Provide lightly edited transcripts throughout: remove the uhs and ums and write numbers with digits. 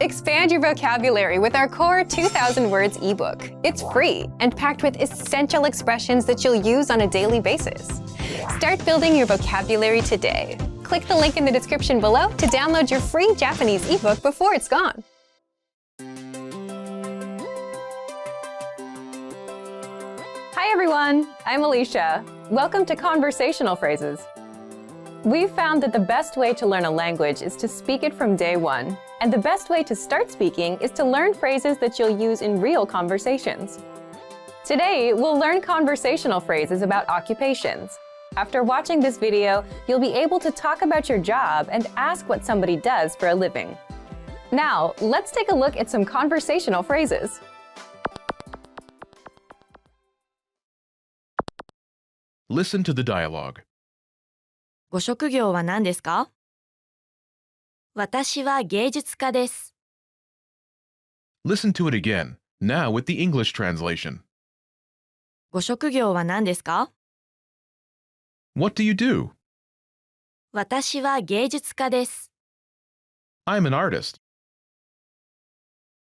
Expand your vocabulary with our core 2,000 words ebook. It's free and packed with essential expressions that you'll use on a daily basis. Start building your vocabulary today. Click the link in the description below to download your free Japanese ebook before it's gone. Hi everyone, I'm Alicia. Welcome to Conversational Phrases. We've found that the best way to learn a language is to speak it from day one. And the best way to start speaking is to learn phrases that you'll use in real conversations. Today, we'll learn conversational phrases about occupations. After watching this video, you'll be able to talk about your job and ask what somebody does for a living. Now, let's take a look at some conversational phrases. Listen to the dialogue. ご職業は何ですか？私は芸術家です。Listen to it again, now with the English translation. ご職業は何ですか？ What do you do? 私は芸術家です。 I'm an artist.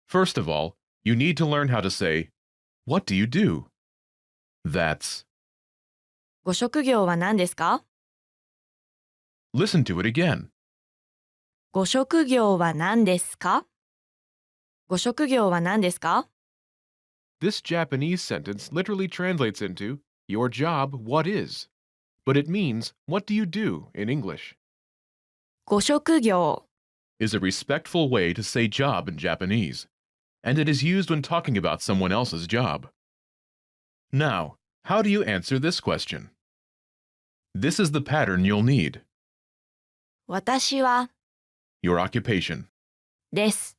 First of all, you need to learn how to say, What do you do? That's. ご職業は何ですか？ Listen to it again. ご職業は何ですか？ご職業は何ですか？ This Japanese sentence literally translates into, Your job, what is? But it means, What do you do in English? ご職業 Is a respectful way to say job in Japanese, and it is used when talking about someone else's job. Now, how do you answer this question? This is the pattern you'll need. 私は Your occupation. です。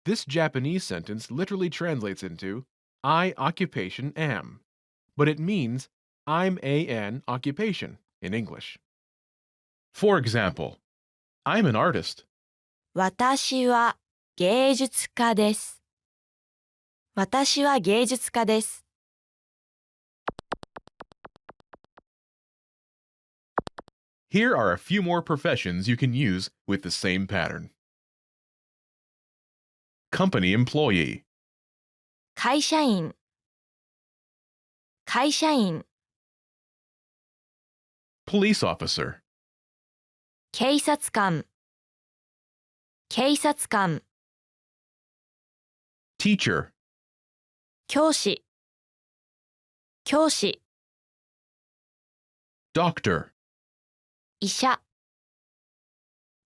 This Japanese sentence literally translates into, I occupation am, but it means I'm an occupation in English. For example, I'm an artist. 私は芸術家です。私は芸術家です。 Here are a few more professions you can use with the same pattern. Company employee, 会社員会社員 police officer, 警察官警察官 teacher, 教師教師 doctor, 医者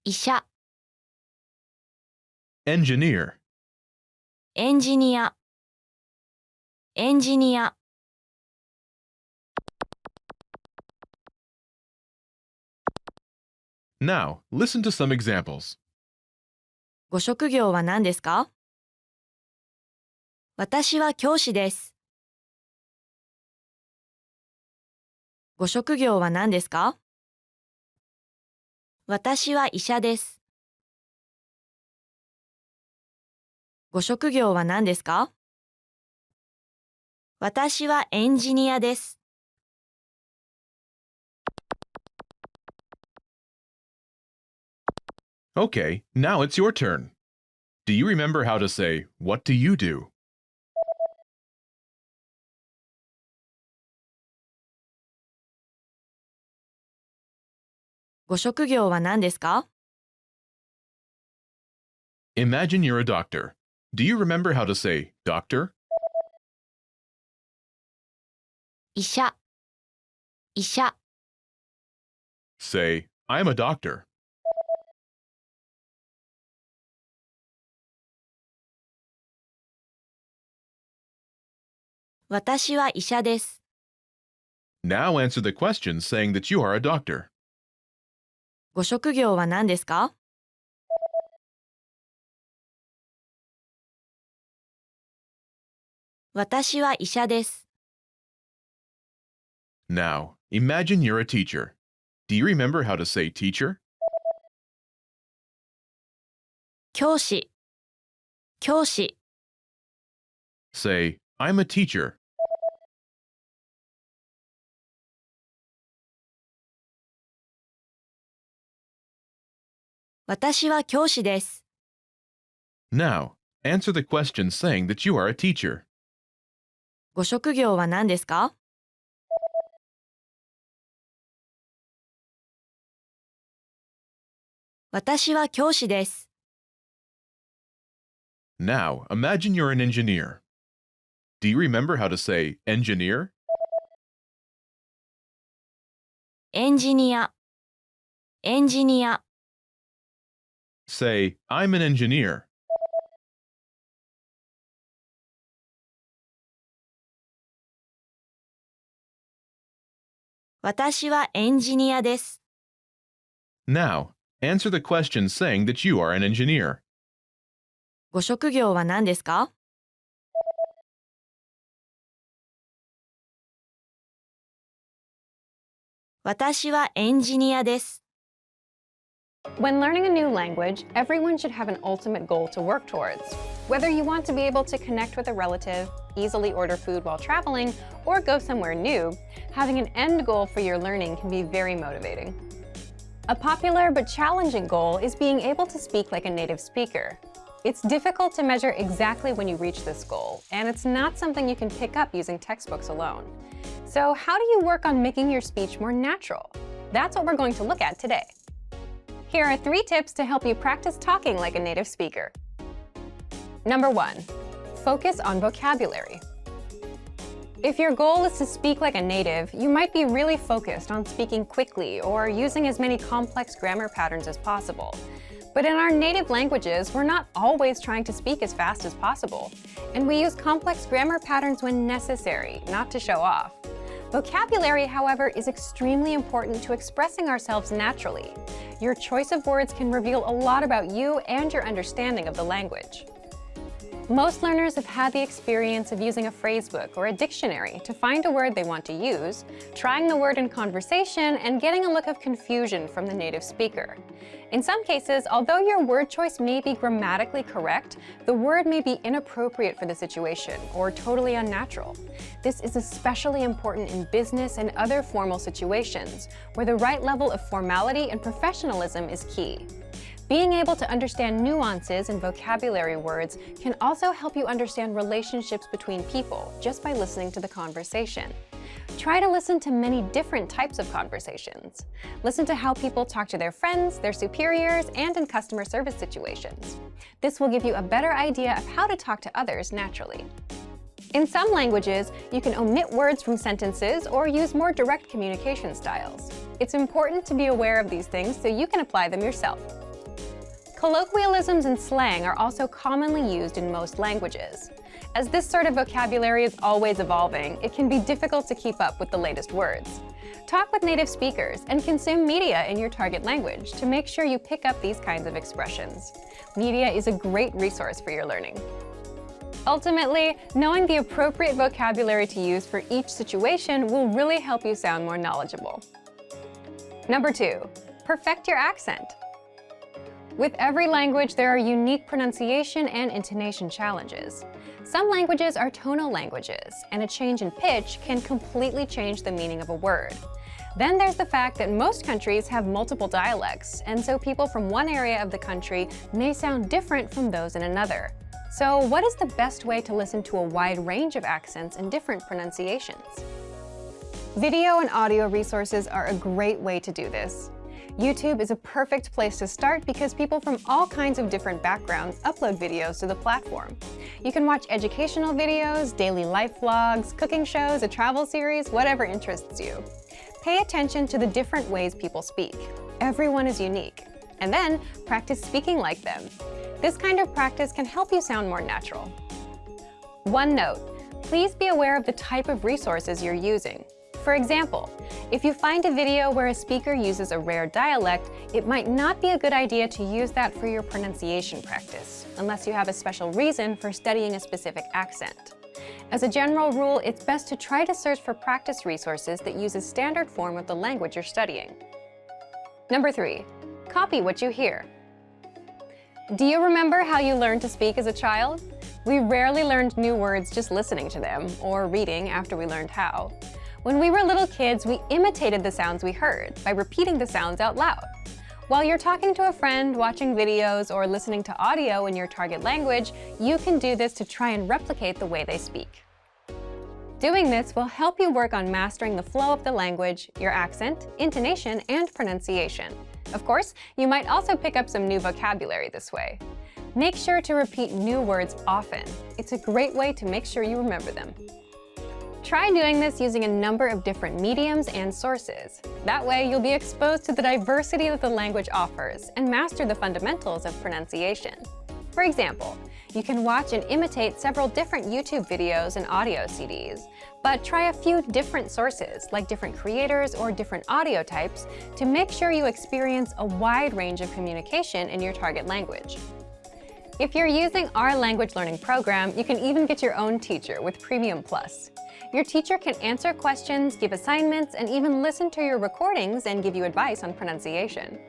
医者 engineer, エンジニアエンジニア Now, listen to some examples. ご職業は何ですか？私は教師です。ご職業は何ですか？私は医者です。ご職業は何ですか？私はエンジニアです。 Okay, now it's your turn. Do you remember how to say, What do you do? ご職業は何ですか？ Imagine you're a doctor. Do you remember how to say, Doctor? 医者医者 Say, I'm a doctor. 私は医者です。 Now answer the question saying that you are a doctor. ご職業は何ですか？私は医者です。 Now, imagine you're a teacher. Do you remember how to say teacher? 教師教師 Say, I'm a teacher. 私は教師です。Now, answer the question saying that you are a teacher. ご職業は何ですか？私は教師です。Now, imagine you're an engineer. Do you remember how to say engineer? エンジニア、エンジニア。Say, I'm an engineer. 私はエンジニアです。Now, answer the question saying that you are an engineer. ご職業は何ですか？私はエンジニアです。When learning a new language, everyone should have an ultimate goal to work towards. Whether you want to be able to connect with a relative, easily order food while traveling, or go somewhere new, having an end goal for your learning can be very motivating. A popular but challenging goal is being able to speak like a native speaker. It's difficult to measure exactly when you reach this goal, and it's not something you can pick up using textbooks alone. So how do you work on making your speech more natural? That's what we're going to look at today. Here are 3 tips to help you practice talking like a native speaker. Number 1, focus on vocabulary. If your goal is to speak like a native, you might be really focused on speaking quickly or using as many complex grammar patterns as possible. But in our native languages, we're not always trying to speak as fast as possible, and we use complex grammar patterns when necessary, not to show off. Vocabulary, however, is extremely important to expressing ourselves naturally. Your choice of words can reveal a lot about you and your understanding of the language. Most learners have had the experience of using a phrasebook or a dictionary to find a word they want to use, trying the word in conversation, and getting a look of confusion from the native speaker. In some cases, although your word choice may be grammatically correct, the word may be inappropriate for the situation or totally unnatural. This is especially important in business and other formal situations, where the right level of formality and professionalism is key. Being able to understand nuances in vocabulary words can also help you understand relationships between people just by listening to the conversation. Try to listen to many different types of conversations. Listen to how people talk to their friends, their superiors, and in customer service situations. This will give you a better idea of how to talk to others naturally. In some languages, you can omit words from sentences or use more direct communication styles. It's important to be aware of these things so you can apply them yourself. Colloquialisms and slang are also commonly used in most languages. As this sort of vocabulary is always evolving, it can be difficult to keep up with the latest words. Talk with native speakers and consume media in your target language to make sure you pick up these kinds of expressions. Media is a great resource for your learning. Ultimately, knowing the appropriate vocabulary to use for each situation will really help you sound more knowledgeable. Number 2, perfect your accent. With every language, there are unique pronunciation and intonation challenges. Some languages are tonal languages, and a change in pitch can completely change the meaning of a word. Then there's the fact that most countries have multiple dialects, and so people from one area of the country may sound different from those in another. So what is the best way to listen to a wide range of accents and different pronunciations? Video and audio resources are a great way to do this. YouTube is a perfect place to start because people from all kinds of different backgrounds upload videos to the platform. You can watch educational videos, daily life vlogs, cooking shows, a travel series, whatever interests you. Pay attention to the different ways people speak. Everyone is unique. And then practice speaking like them. This kind of practice can help you sound more natural. One note, please be aware of the type of resources you're using. For example, if you find a video where a speaker uses a rare dialect, it might not be a good idea to use that for your pronunciation practice, unless you have a special reason for studying a specific accent. As a general rule, it's best to try to search for practice resources that use a standard form of the language you're studying. Number 3, copy what you hear. Do you remember how you learned to speak as a child? We rarely learned new words just listening to them, or reading after we learned how. When we were little kids, we imitated the sounds we heard by repeating the sounds out loud. While you're talking to a friend, watching videos, or listening to audio in your target language, you can do this to try and replicate the way they speak. Doing this will help you work on mastering the flow of the language, your accent, intonation, and pronunciation. Of course, you might also pick up some new vocabulary this way. Make sure to repeat new words often. It's a great way to make sure you remember them. Try doing this using a number of different mediums and sources. That way, you'll be exposed to the diversity that the language offers and master the fundamentals of pronunciation. For example, you can watch and imitate several different YouTube videos and audio CDs, but try a few different sources, like different creators or different audio types, to make sure you experience a wide range of communication in your target language. If you're using our language learning program, you can even get your own teacher with Premium Plus. Your teacher can answer questions, give assignments, and even listen to your recordings and give you advice on pronunciation.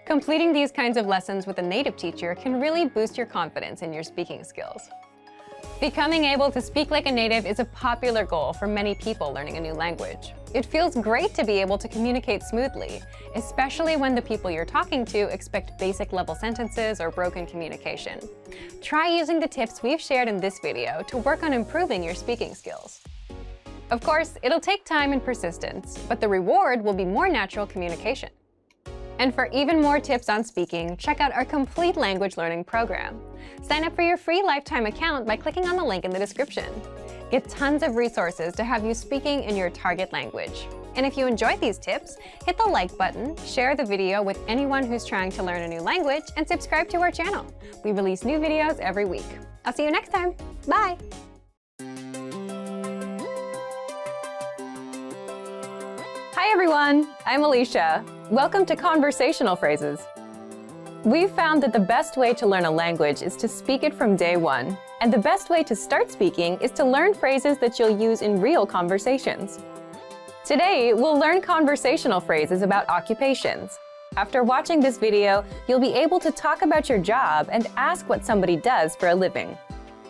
Completing these kinds of lessons with a native teacher can really boost your confidence in your speaking skills. Becoming able to speak like a native is a popular goal for many people learning a new language. It feels great to be able to communicate smoothly, especially when the people you're talking to expect basic level sentences or broken communication. Try using the tips we've shared in this video to work on improving your speaking skills. Of course, it'll take time and persistence, but the reward will be more natural communication. And for even more tips on speaking, check out our complete language learning program. Sign up for your free lifetime account by clicking on the link in the description. Get tons of resources to have you speaking in your target language. And if you enjoyed these tips, hit the like button, share the video with anyone who's trying to learn a new language, and subscribe to our channel. We release new videos every week. I'll see you next time. Bye! Hi everyone, I'm Alicia. Welcome to Conversational Phrases. We've found that the best way to learn a language is to speak it from day one, and the best way to start speaking is to learn phrases that you'll use in real conversations. Today, we'll learn conversational phrases about occupations. After watching this video, you'll be able to talk about your job and ask what somebody does for a living.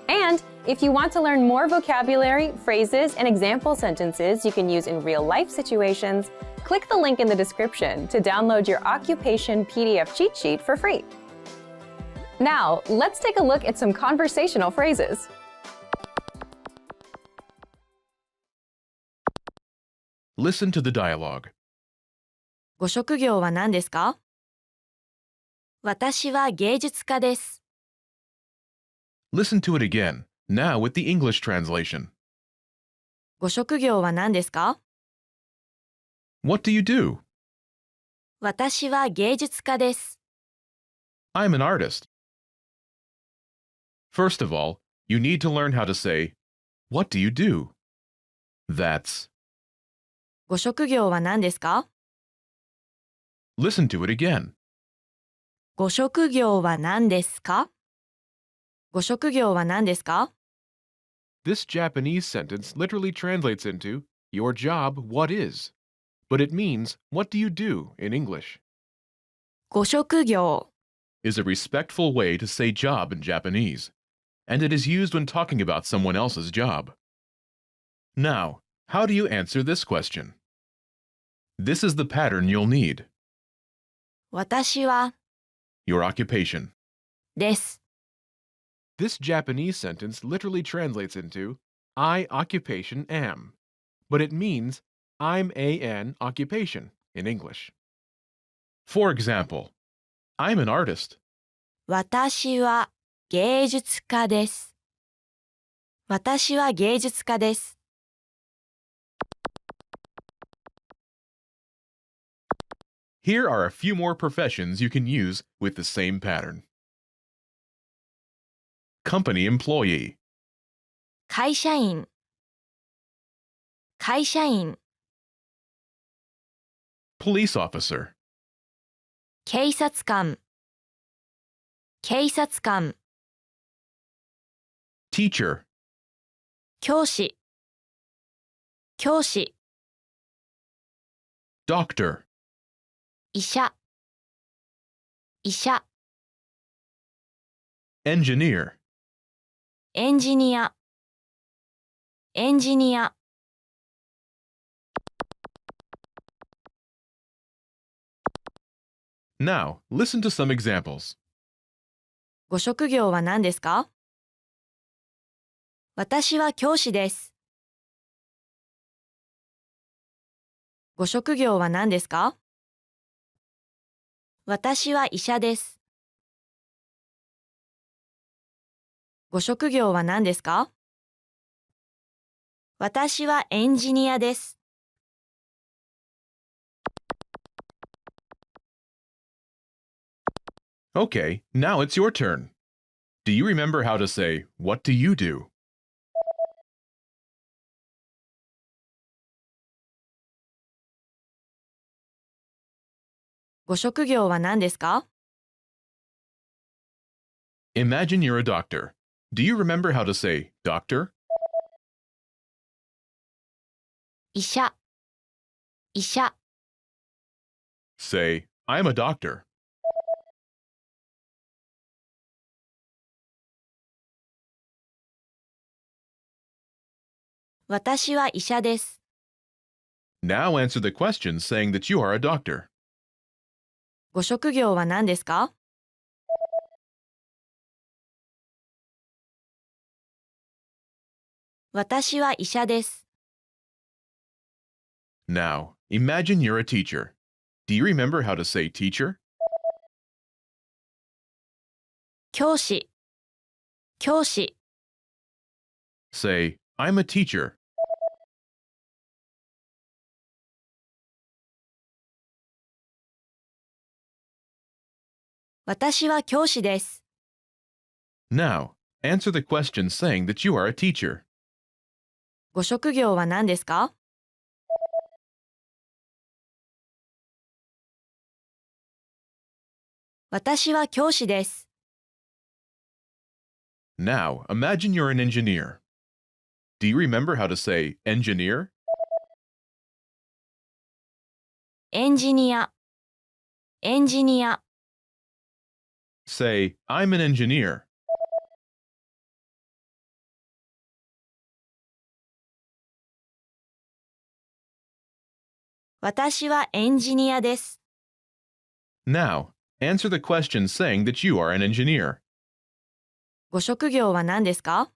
And if you want to learn more vocabulary, phrases, and example sentences you can use in real-life situations, click the link in the description to download your occupation PDF cheat sheet for free. Now, let's take a look at some conversational phrases. Listen to the dialogue. ご職業は何ですか？私は芸術家です。Listen to it again, now with the English translation. ご職業は何ですか？ What do you do? 私は芸術家です。 I'm an artist. First of all, you need to learn how to say, What do you do? That's. ご職業は何ですか？ Listen to it again. ご職業は何ですか？ご職業は何ですか？ This Japanese sentence literally translates into, Your job, what is? But it means, What do you do in English? ご職業 Is a respectful way to say job in Japanese, and it is used when talking about someone else's job. Now, how do you answer this question? This is the pattern you'll need. 私は Your occupation. です。 This Japanese sentence literally translates into, I occupation am, but it means, I'm an occupation in English. For example, I'm an artist. 私は芸術家です。私は芸術家です。 Here are a few more professions you can use with the same pattern. Company employee, 会社員会社員 police officer, 警察官警察官 teacher, 教師教師 doctor, 医者医者 engineer, エンジニアエンジニア Now, listen to some examples. ご職業は何ですか？私は教師です。ご職業は何ですか？私は医者です。ご職業は何ですか？私はエンジニアです。Okay, now it's your turn. Do you remember how to say, "What do you do?" ご職業は何ですか？ Imagine you're a doctor. Do you remember how to say, "Doctor"? 医者、医者。Say, "I'm a doctor." 私は医者です。 Now answer the question saying that you are a doctor. ご職業は何ですか？私は医者です。 Now, imagine you're a teacher. Do you remember how to say teacher? 教師、教師。Say, "I'm a teacher." 私は教師です。 Now, answer the question saying that you are a teacher. ご職業は何ですか？私は教師です。 Now, imagine you're an engineer. Do you remember how to say engineer? エンジニア、エンジニア。 Say, "I'm an engineer." 私はエンジニアです。 Now, answer the question saying that you are an engineer. ご職業は何ですか？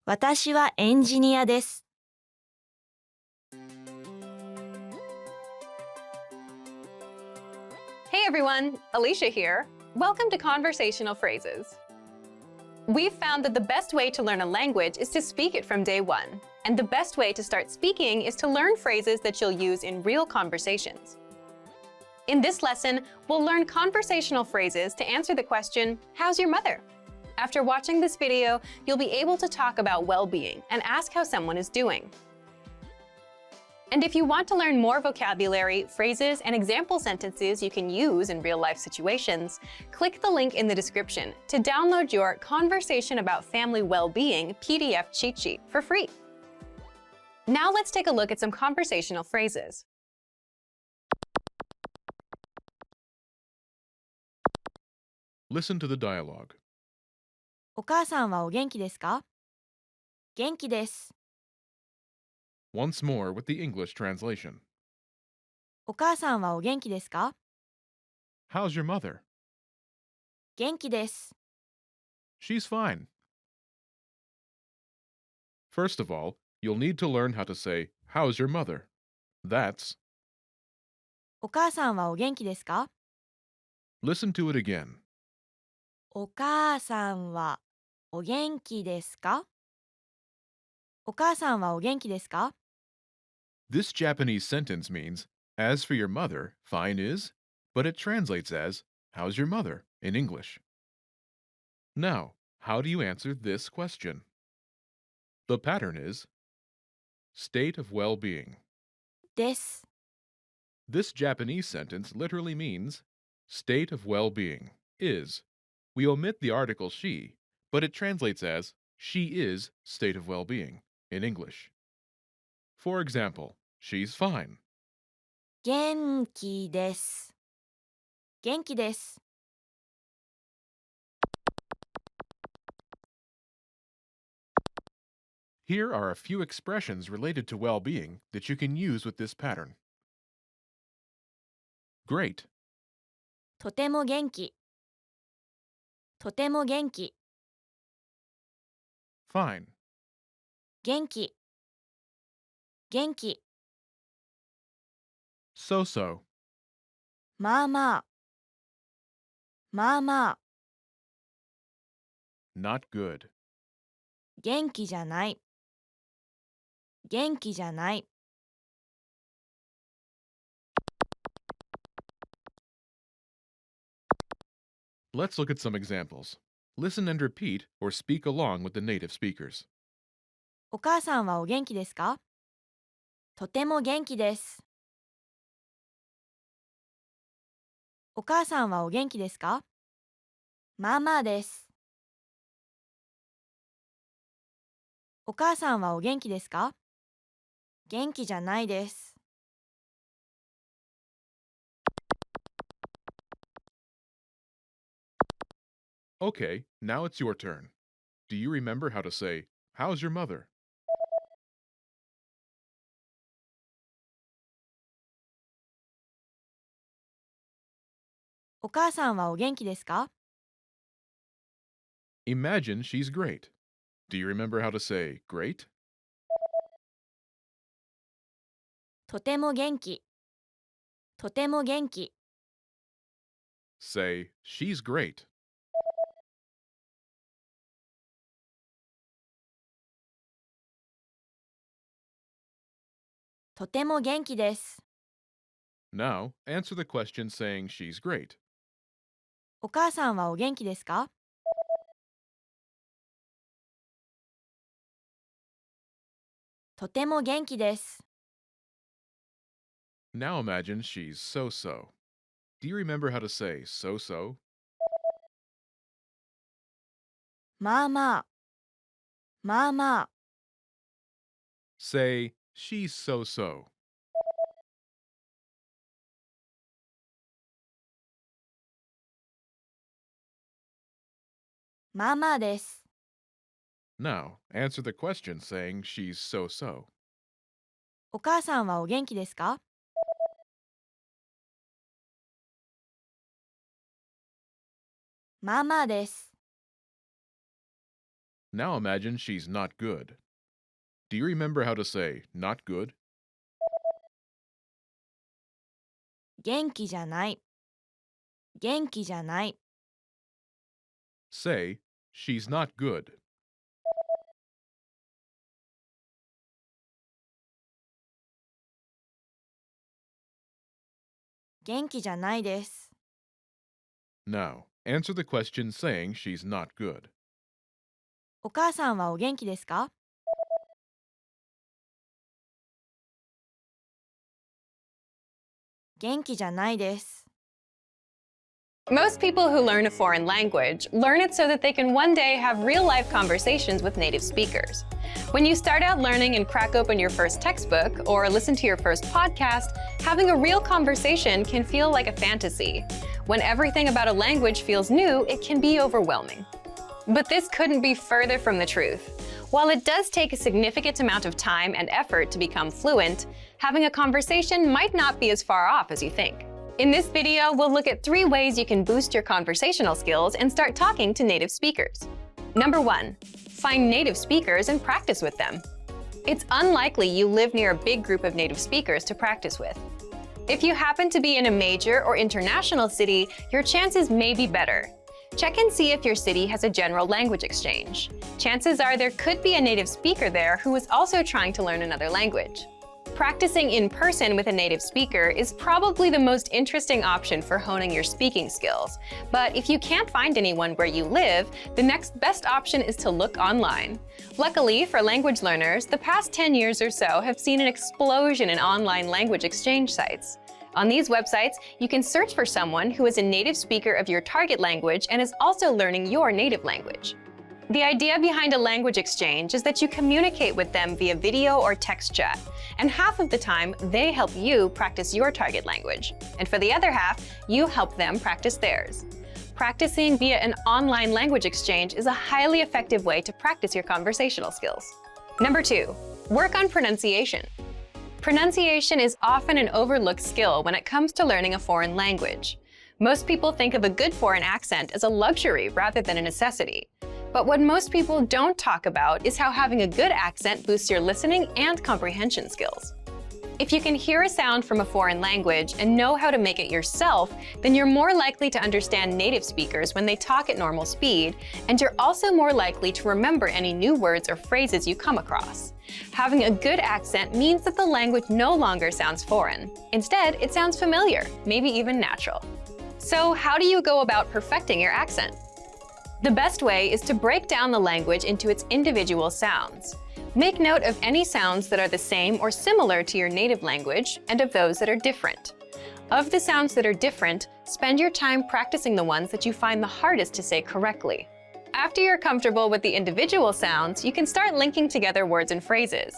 私はエンジニアです。 Hey everyone, Alicia here. Welcome to Conversational Phrases. We've found that the best way to learn a language is to speak it from day one. And the best way to start speaking is to learn phrases that you'll use in real conversations. In this lesson, we'll learn conversational phrases to answer the question, "How's your mother?" After watching this video, you'll be able to talk about well-being and ask how someone is doing. And if you want to learn more vocabulary, phrases, and example sentences you can use in real-life situations, click the link in the description to download your Conversation About Family Well-Being PDF cheat sheet for free. Now let's take a look at some conversational phrases. Listen to the dialogue. お母さんはお元気ですか？元気です。 Once more with the English translation. お母さんはお元気ですか？ How's your mother? 元気です。 She's fine. First of all, you'll need to learn how to say, "How's your mother?" That's, お母さんはお元気ですか？ listen to it again. お母さんはお元気ですか？お母さんはお元気ですか？ This Japanese sentence means, "As for your mother, fine is," but it translates as, "How's your mother?" in English. Now, how do you answer this question? The pattern is state of well-being. です。 This Japanese sentence literally means state of well-being is. We omit the article she, but it translates as she is state of well-being in English. For example, she's fine. 元気です。元気です。Here are a few expressions related to well-being that you can use with this pattern. Great, とても元気。とても元気。 fine, 元気。元気。 so-so, まあまあ。まあまあ。 not good. 元気じゃない。元気じゃない。 Let's look at some examples. Listen and repeat or speak along with the native speakers. お母さんはお元気ですか？とても元気です。お母さんはお元気ですか？まあまあです。お母さんはお元気ですか？元気じゃないです。 Okay, now it's your turn. Do you remember how to say, "How's your mother?" お母さんはお元気ですか？ Imagine she's great. Do you remember how to say, "Great"? とても元気。とても元気。 Say, "She's great." とても元気です。 Now, answer the question saying she's great. お母さんはお元気ですか？とても元気です。 Now imagine she's so-so. Do you remember how to say so-so? まあまあ。まあまあ。 Say, "She's so-so." まあまあです。 Now, answer the question saying she's so-so. お母さんはお元気ですか？まあまあです。 Now imagine she's not good. Do you remember how to say not good? 元気じゃない。元気じゃない。 Say, "She's not good." 元気じゃないです。 Now, answer the question saying she's not good. お母さんはお元気ですか？元気じゃないです。 Most people who learn a foreign language learn it so that they can one day have real-life conversations with native speakers. When you start out learning and crack open your first textbook or listen to your first podcast, having a real conversation can feel like a fantasy. When everything about a language feels new, it can be overwhelming. But this couldn't be further from the truth. While it does take a significant amount of time and effort to become fluent, having a conversation might not be as far off as you think. In this video, we'll look at 3 ways you can boost your conversational skills and start talking to native speakers. Number 1, find native speakers and practice with them. It's unlikely you live near a big group of native speakers to practice with. If you happen to be in a major or international city, your chances may be better. Check and see if your city has a general language exchange. Chances are there could be a native speaker there who is also trying to learn another language. Practicing in person with a native speaker is probably the most interesting option for honing your speaking skills. But if you can't find anyone where you live, the next best option is to look online. Luckily for language learners, the past 10 years or so have seen an explosion in online language exchange sites. On these websites, you can search for someone who is a native speaker of your target language and is also learning your native language. The idea behind a language exchange is that you communicate with them via video or text chat, and half of the time, they help you practice your target language. And for the other half, you help them practice theirs. Practicing via an online language exchange is a highly effective way to practice your conversational skills. Number 2, work on pronunciation. Pronunciation is often an overlooked skill when it comes to learning a foreign language. Most people think of a good foreign accent as a luxury rather than a necessity. But what most people don't talk about is how having a good accent boosts your listening and comprehension skills. If you can hear a sound from a foreign language and know how to make it yourself, then you're more likely to understand native speakers when they talk at normal speed, and you're also more likely to remember any new words or phrases you come across. Having a good accent means that the language no longer sounds foreign. Instead, it sounds familiar, maybe even natural. So how do you go about perfecting your accent? The best way is to break down the language into its individual sounds. Make note of any sounds that are the same or similar to your native language and of those that are different. Of the sounds that are different, spend your time practicing the ones that you find the hardest to say correctly. After you're comfortable with the individual sounds, you can start linking together words and phrases.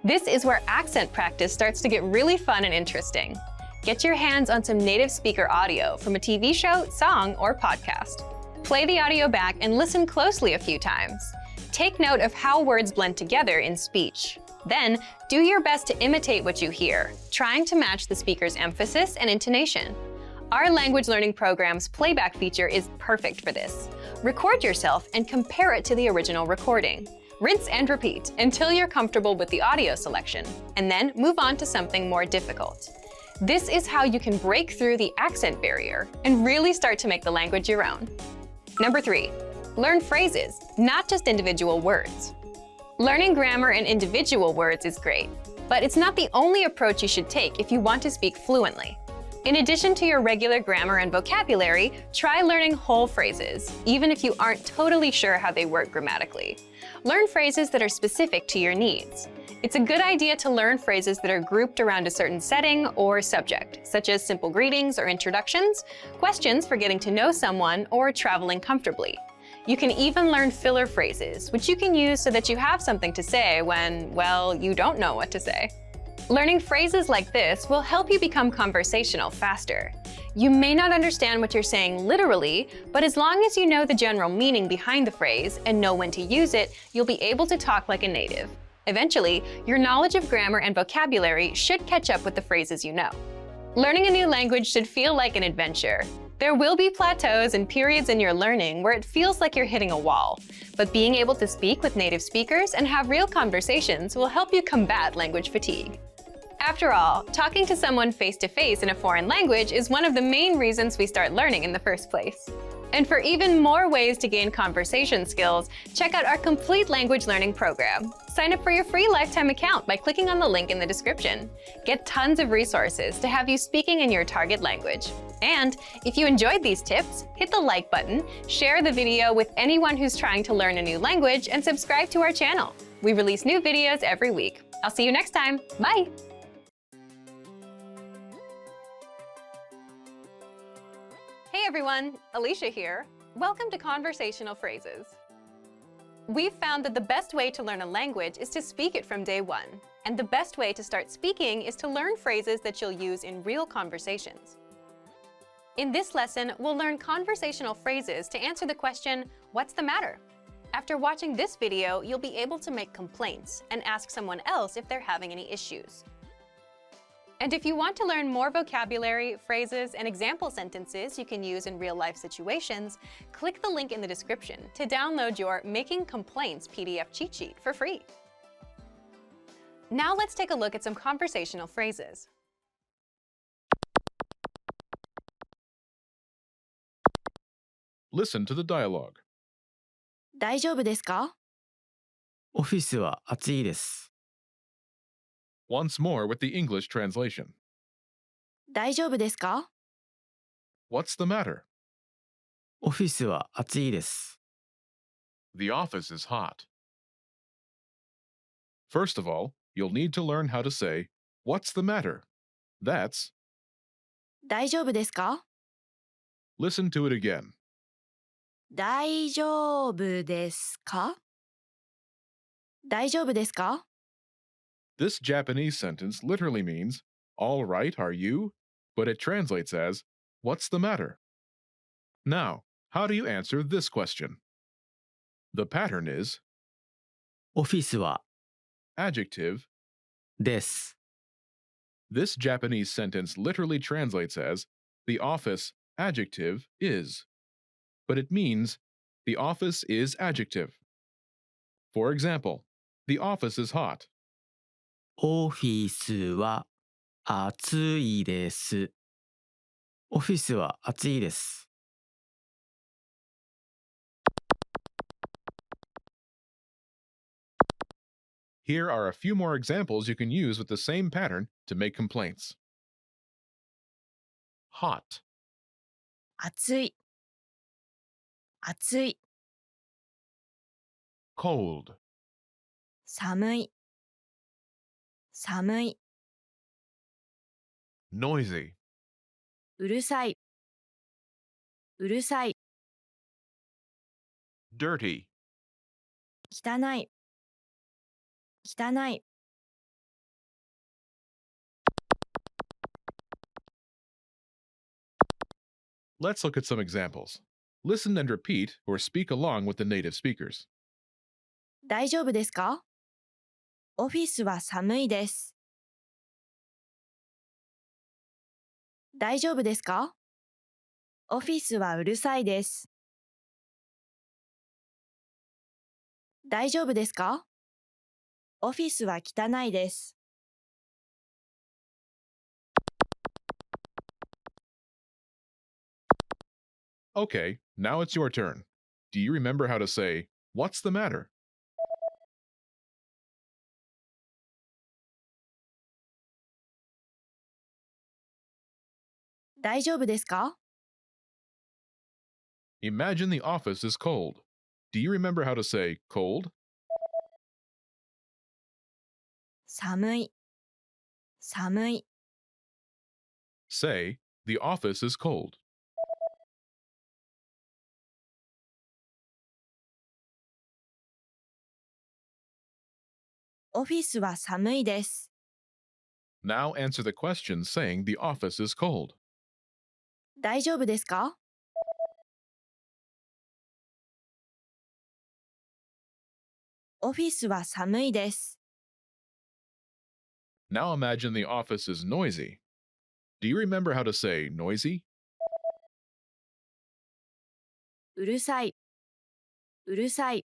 This is where accent practice starts to get really fun and interesting. Get your hands on some native speaker audio from a TV show, song, or podcast. Play the audio back and listen closely a few times. Take note of how words blend together in speech. Then, do your best to imitate what you hear, trying to match the speaker's emphasis and intonation. Our language learning program's playback feature is perfect for this. Record yourself and compare it to the original recording. Rinse and repeat until you're comfortable with the audio selection, and then move on to something more difficult. This is how you can break through the accent barrier and really start to make the language your own. Number 3. Learn phrases, not just individual words. Learning grammar and individual words is great, but it's not the only approach you should take if you want to speak fluently. In addition to your regular grammar and vocabulary, try learning whole phrases, even if you aren't totally sure how they work grammatically. Learn phrases that are specific to your needs. It's a good idea to learn phrases that are grouped around a certain setting or subject, such as simple greetings or introductions, questions for getting to know someone, or traveling comfortably. You can even learn filler phrases, which you can use so that you have something to say when, well, you don't know what to say. Learning phrases like this will help you become conversational faster. You may not understand what you're saying literally, but as long as you know the general meaning behind the phrase and know when to use it, you'll be able to talk like a native. Eventually, your knowledge of grammar and vocabulary should catch up with the phrases you know. Learning a new language should feel like an adventure. There will be plateaus and periods in your learning where it feels like you're hitting a wall, but being able to speak with native speakers and have real conversations will help you combat language fatigue. After all, talking to someone face-to-face in a foreign language is one of the main reasons we start learning in the first place. And for even more ways to gain conversation skills, check out our complete language learning program. Sign up for your free lifetime account by clicking on the link in the description. Get tons of resources to have you speaking in your target language. And if you enjoyed these tips, hit the like button, share the video with anyone who's trying to learn a new language, and subscribe to our channel. We release new videos every week. I'll see you next time. Bye! Hey everyone, Alicia here. Welcome to Conversational Phrases. We've found that the best way to learn a language is to speak it from day one. And the best way to start speaking is to learn phrases that you'll use in real conversations. In this lesson, we'll learn conversational phrases to answer the question, what's the matter? After watching this video, you'll be able to make complaints and ask someone else if they're having any issues. And if you want to learn more vocabulary, phrases, and example sentences you can use in real-life situations, click the link in the description to download your Making Complaints PDF cheat sheet for free. Now let's take a look at some conversational phrases. Listen to the dialogue. 大丈夫ですか？オフィスは暑いです。Once more with the English translation. 大丈夫ですか？ What's the matter? オフィスは暑いです。 The office is hot. First of all, you'll need to learn how to say, what's the matter? That's, 大丈夫ですか？ listen to it again. 大丈夫ですか？大丈夫ですか？ This Japanese sentence literally means, all right, are you? But it translates as, what's the matter? Now, how do you answer this question? The pattern is, オフィスは adjective, です。 this Japanese sentence literally translates as the office adjective is, but it means the office is adjective. For example, the office is hot. オフィスは暑いです。オフィスは暑いです。Here are a few more examples you can use with the same pattern to make complaints. Hot, 暑い暑い cold, 寒い寒い noisy, うるさいうるさい dirty, 汚い汚い Let's look at some examples. Listen and repeat or speak along with the native speakers. 大丈夫ですか？オフィスは寒いです。大丈夫ですか？オフィスはうるさいです。大丈夫ですか？オフィスは汚いです。Okay, now it's your turn. Do you remember how to say, "What's the matter?" 大丈夫ですか？ Imagine the office is cold. Do you remember how to say cold? 寒い寒い Say, the office is cold. オフィスは寒いです。 Now answer the question saying the office is cold. 大丈夫ですか？オフィスは寒いです。 Now imagine the office is noisy. Do you remember how to say noisy? うるさいうるさい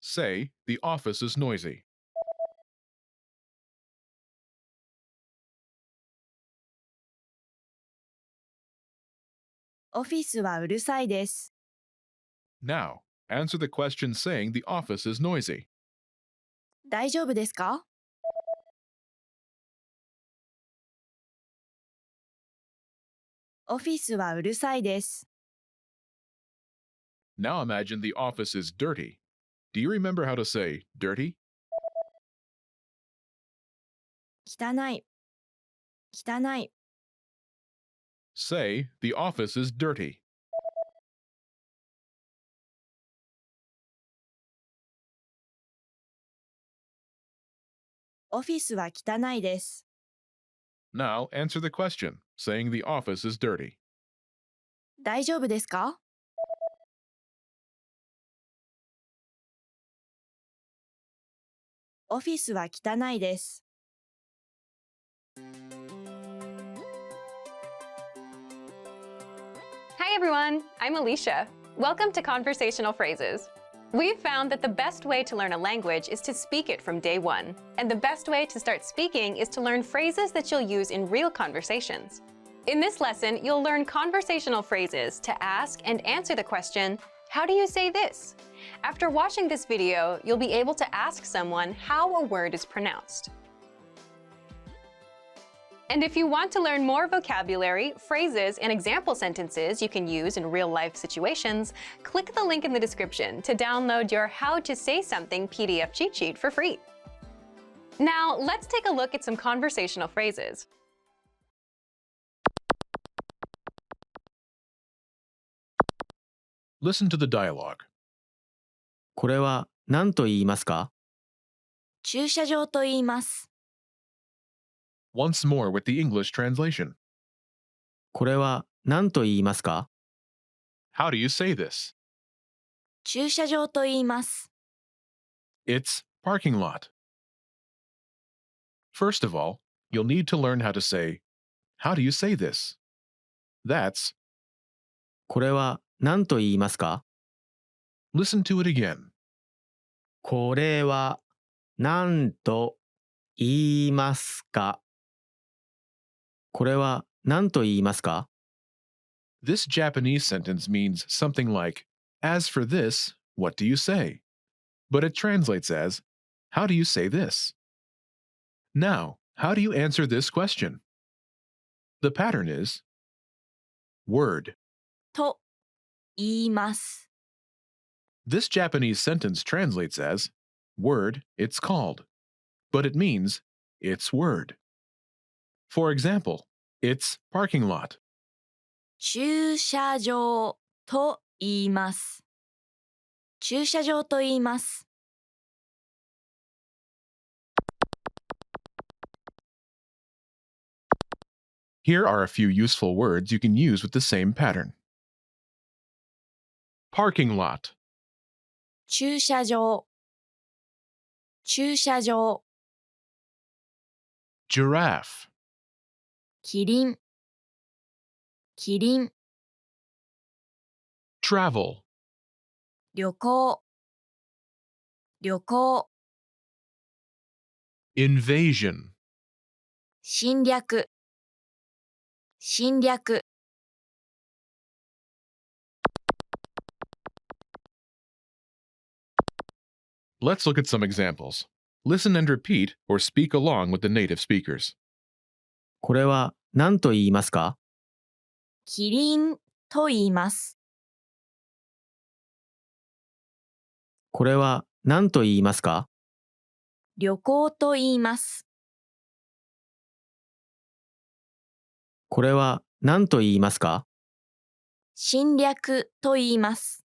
Say, the office is noisy. オフィスはうるさいです。 Now, answer the question saying the office is noisy. 大丈夫ですか？オフィスはうるさいです。 Now imagine the office is dirty. Do you remember how to say dirty? 汚い汚い Say, the office is dirty. オフィスは汚いです。 Now answer the question saying the office is dirty. 大丈夫ですか？オフィスは汚いです。 Hi everyone, I'm Alicia. Welcome to Conversational Phrases. We've found that the best way to learn a language is to speak it from day one. And the best way to start speaking is to learn phrases that you'll use in real conversations. In this lesson, you'll learn conversational phrases to ask and answer the question, how do you say this? After watching this video, you'll be able to ask someone how a word is pronounced. And if you want to learn more vocabulary, phrases, and example sentences you can use in real-life situations, click the link in the description to download your How to Say Something PDF cheat sheet for free. Now, let's take a look at some conversational phrases. Listen to the dialogue. これは何と言いますか？駐車場と言います。 Once more with the English translation. これは何と言いますか？ How do you say this? 駐車場と言います。 It's parking lot. First of all, you'll need to learn how to say, how do you say this? That's, これは何と言いますか？ listen to it again. これは何と言いますか？これは何と言いますか？ This Japanese sentence means something like, as for this, what do you say? But it translates as, how do you say this? Now, how do you answer this question? The pattern is word. と言います。 This Japanese sentence translates as word, it's called, but it means it's word. For example, it's parking lot. 駐車場と言います。駐車場と言います。 Here are a few useful words you can use with the same pattern. Parking lot, 駐車場駐車場 giraffe, キリンキリン travel, 旅行旅行 invasion, 侵略侵略 Let's look at some examples. Listen and repeat or speak along with the native speakers. これは何と言いますか？キリンと言います。これは何と言いますか？旅行と言います。これは何と言いますか？侵略と言います。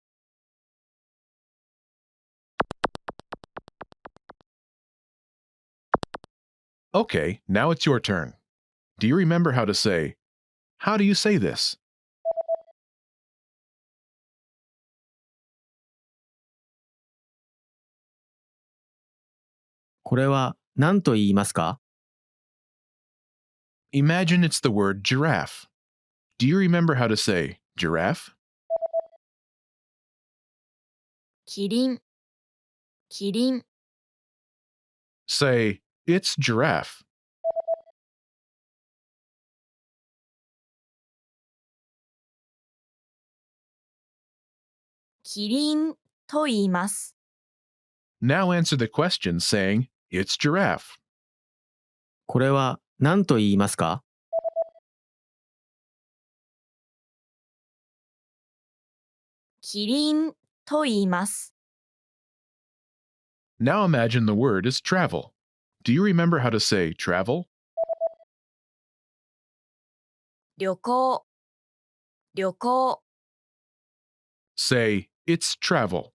Okay, now it's your turn. Do you remember how to say, how do you say this?「これは何と言いますか？ Imagine it's the word giraffe. Do you remember how to say giraffe? キリンキリン Say, it's giraffe. キリンと言います。 Now answer the question saying, it's giraffe. これは何と言いますか？キリンと言います。 Now imagine the word is travel. Do you remember how to say travel? 旅行旅行 Say, it's travel.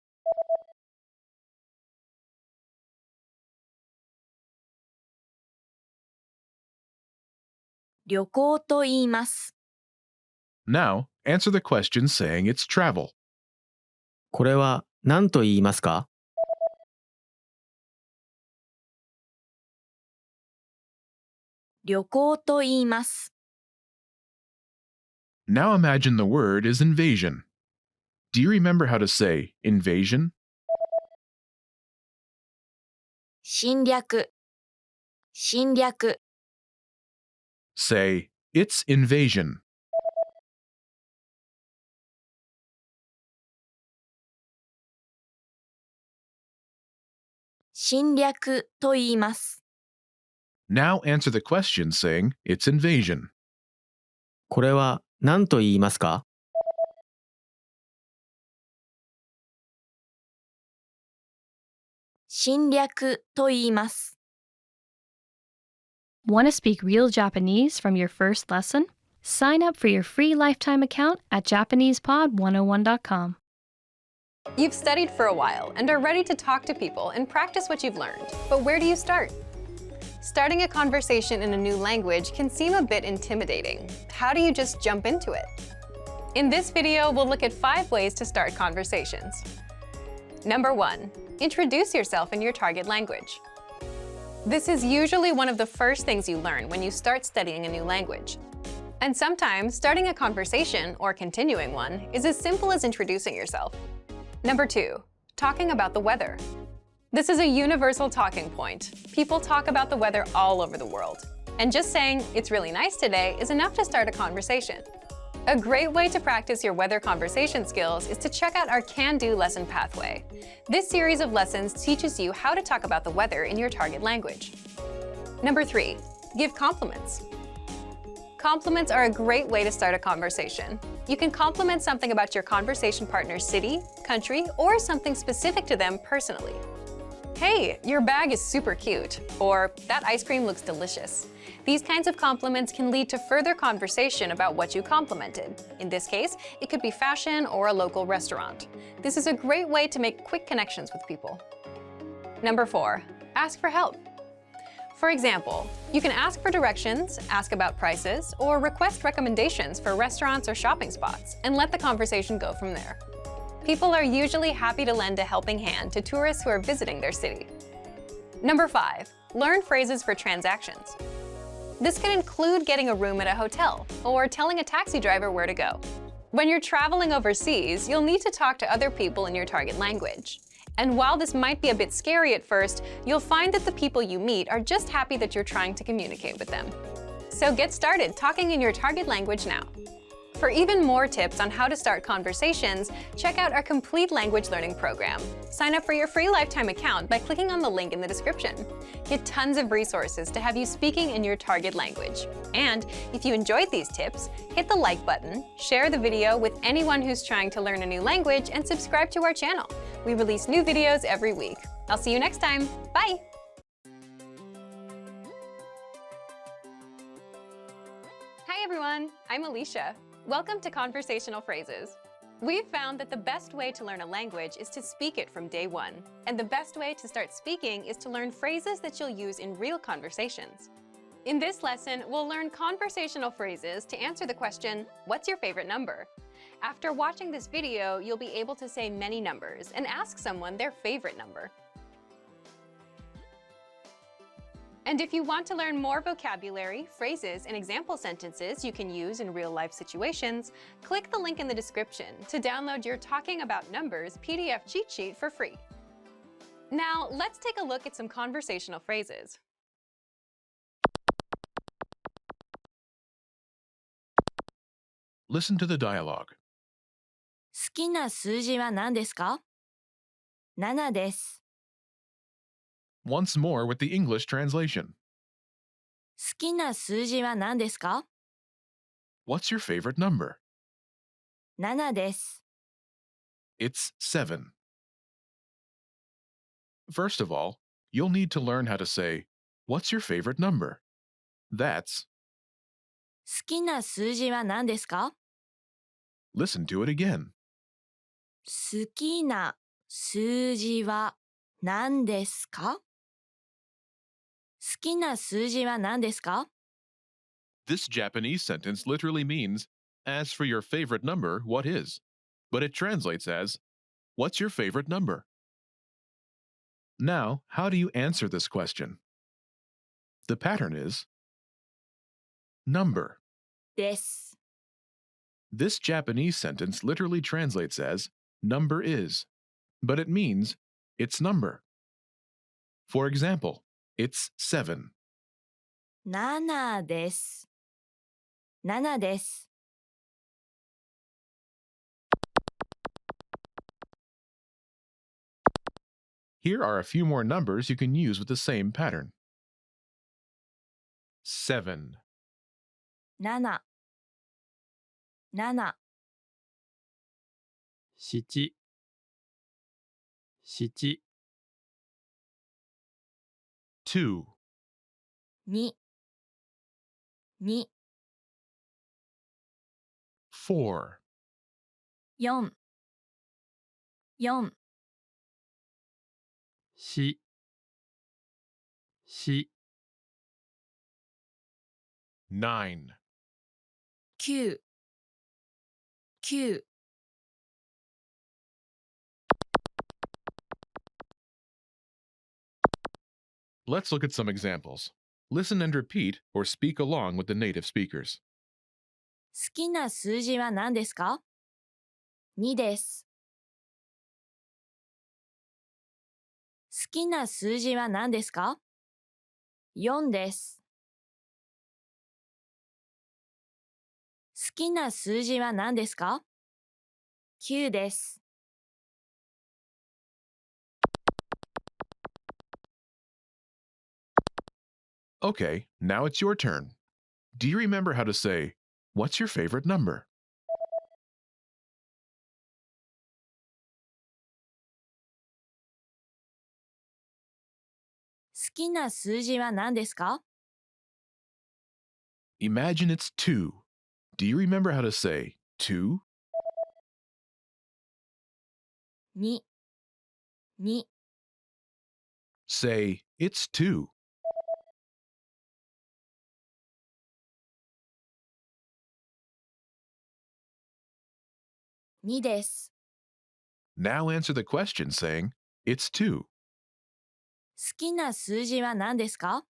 旅行と言います。 Now, answer the question saying it's travel. これは何と言いますか？旅行と言います。 Now imagine the word is invasion. Do you remember how to say invasion? 侵略侵略 Say, it's invasion. 侵略と言います。 Now answer the question saying it's invasion. これは何と言いますか？侵略と言います。 Want to speak real Japanese from your first lesson? Sign up for your free lifetime account at JapanesePod101.com. You've studied for a while and are ready to talk to people and practice what you've learned. But where do you start? Starting a conversation in a new language can seem a bit intimidating. How do you just jump into it? In this video, we'll look at 5 ways to start conversations. Number 1. Introduce yourself in your target language. This is usually one of the first things you learn when you start studying a new language. And sometimes starting a conversation or continuing one is as simple as introducing yourself. Number 2. Talking about the weather. This is a universal talking point. People talk about the weather all over the world. And just saying, "It's really nice today," is enough to start a conversation. A great way to practice your weather conversation skills is to check out our Can-Do lesson pathway. This series of lessons teaches you how to talk about the weather in your target language. Number 3. Give compliments. Compliments are a great way to start a conversation. You can compliment something about your conversation partner's city, country, or something specific to them personally. "Hey, your bag is super cute," or "That ice cream looks delicious." These kinds of compliments can lead to further conversation about what you complimented. In this case, it could be fashion or a local restaurant. This is a great way to make quick connections with people. Number 4. Ask for help. For example, you can ask for directions, ask about prices, or request recommendations for restaurants or shopping spots, and let the conversation go from there. People are usually happy to lend a helping hand to tourists who are visiting their city. Number 5. Learn phrases for transactions. This can include getting a room at a hotel or telling a taxi driver where to go. When you're traveling overseas, you'll need to talk to other people in your target language. And while this might be a bit scary at first, you'll find that the people you meet are just happy that you're trying to communicate with them. So get started talking in your target language now. For even more tips on how to start conversations, check out our complete language learning program. Sign up for your free lifetime account by clicking on the link in the description. Get tons of resources to have you speaking in your target language. And if you enjoyed these tips, hit the like button, share the video with anyone who's trying to learn a new language, and subscribe to our channel. We release new videos every week. I'll see you next time. Bye! Hi everyone, I'm Alicia. Welcome to Conversational Phrases. We've found that the best way to learn a language is to speak it from day one. And the best way to start speaking is to learn phrases that you'll use in real conversations. In this lesson, we'll learn conversational phrases to answer the question, "What's your favorite number?" After watching this video, you'll be able to say many numbers and ask someone their favorite number. And if you want to learn more vocabulary, phrases, and example sentences you can use in real-life situations, click the link in the description to download your Talking About Numbers PDF cheat sheet for free. Now, let's take a look at some conversational phrases. Listen to the dialogue. 好きな数字は何ですか ?7 です。 Once more with the English translation. 好きな数字は何ですか What's your favorite number? 7 です。 It's 7. First of all, you'll need to learn how to say, "What's your favorite number?" That's, 好きな数字は何ですか listen to it again. 好きな数字は何ですか好きな数字は何ですか This Japanese sentence literally means, "As for your favorite number, what is?" But it translates as, "What's your favorite number?" Now, how do you answer this question? The pattern is number. です。 This Japanese sentence literally translates as, "Number is," but it means, "It's number." For example, it's 7. 7です。7です。 Here are a few more numbers you can use with the same pattern. 7, 7。7。 7 7 2, 2。2。 4, 4。4。 4 4 9, 9。9。Let's look at some examples. Listen and repeat or speak along with the native speakers. 好きな数字は何ですか ?2 です。好きな数字は何ですか ?4 です。好きな数字は何ですか ?9 です。Okay, now it's your turn. Do you remember how to say, "What's your favorite number?" 好きな数字は何ですか Imagine it's 2. Do you remember how to say 2? 2、2、Say, "It's 2." 2です。 Now answer the question saying, "It's 2." 好きな数字は何ですか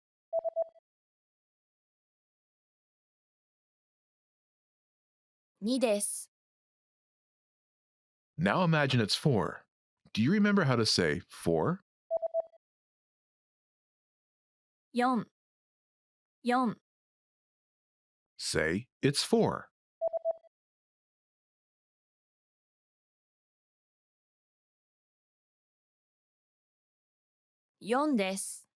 ?2 です。 Now imagine it's 4. Do you remember how to say 4? 4、4、Say, "It's 4." 4です。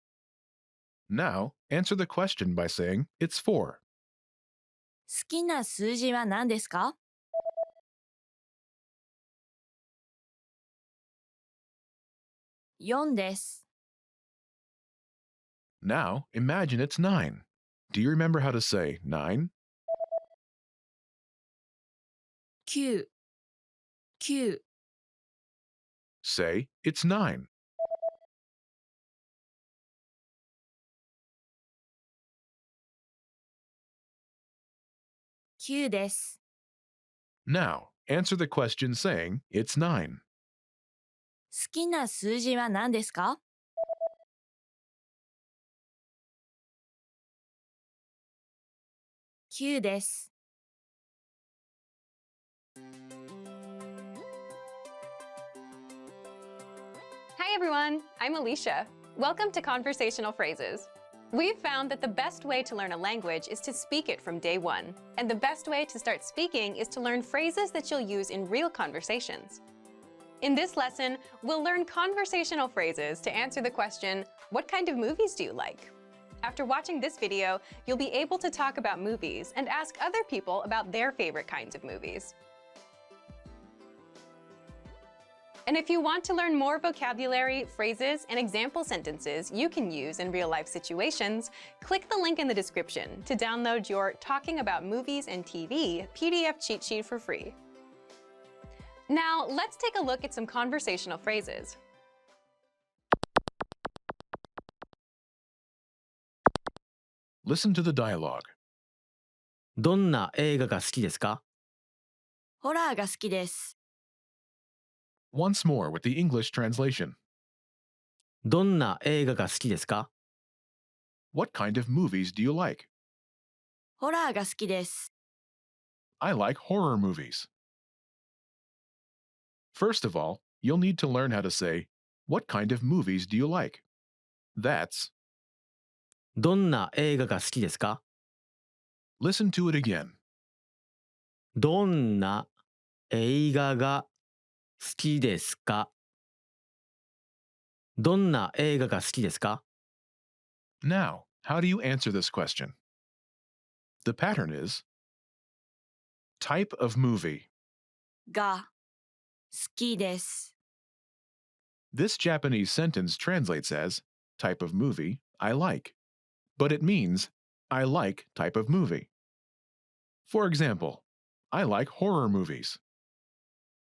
Now answer the question by saying, "It's 4." 好きな数字は何ですか ?4 です。 Now imagine it's 9. Do you remember how to say 9? 9、9、Say, "It's 9." 9です。 Now answer the question saying, "It's 9." 好きな数字は何ですか ?9 です。 Hi everyone, I'm Alicia. Welcome to Conversational Phrases. We've found that the best way to learn a language is to speak it from day one. And the best way to start speaking is to learn phrases that you'll use in real conversations. In this lesson, we'll learn conversational phrases to answer the question, what kind of movies do you like? After watching this video, you'll be able to talk about movies and ask other people about their favorite kinds of movies. And if you want to learn more vocabulary, phrases, and example sentences you can use in real-life situations, click the link in the description to download your Talking About Movies and TV PDF cheat sheet for free. Now, let's take a look at some conversational phrases. Listen to the dialogue. どんな映画が好きですか？ホラーが好きです。 Once more with the English translation. どんな映画が好きですか？ What kind of movies do you like? ホラーが好きです。 I like horror movies. First of all, you'll need to learn how to say, "What kind of movies do you like?" That's, どんな映画が好きですか？ listen to it again. どんな映画が好きですか？どんな映画が好きですか？ Now, how do you answer this question? The pattern is type of movie. が好きです。 This Japanese sentence translates as type of movie I like, but it means I like type of movie. For example, I like horror movies.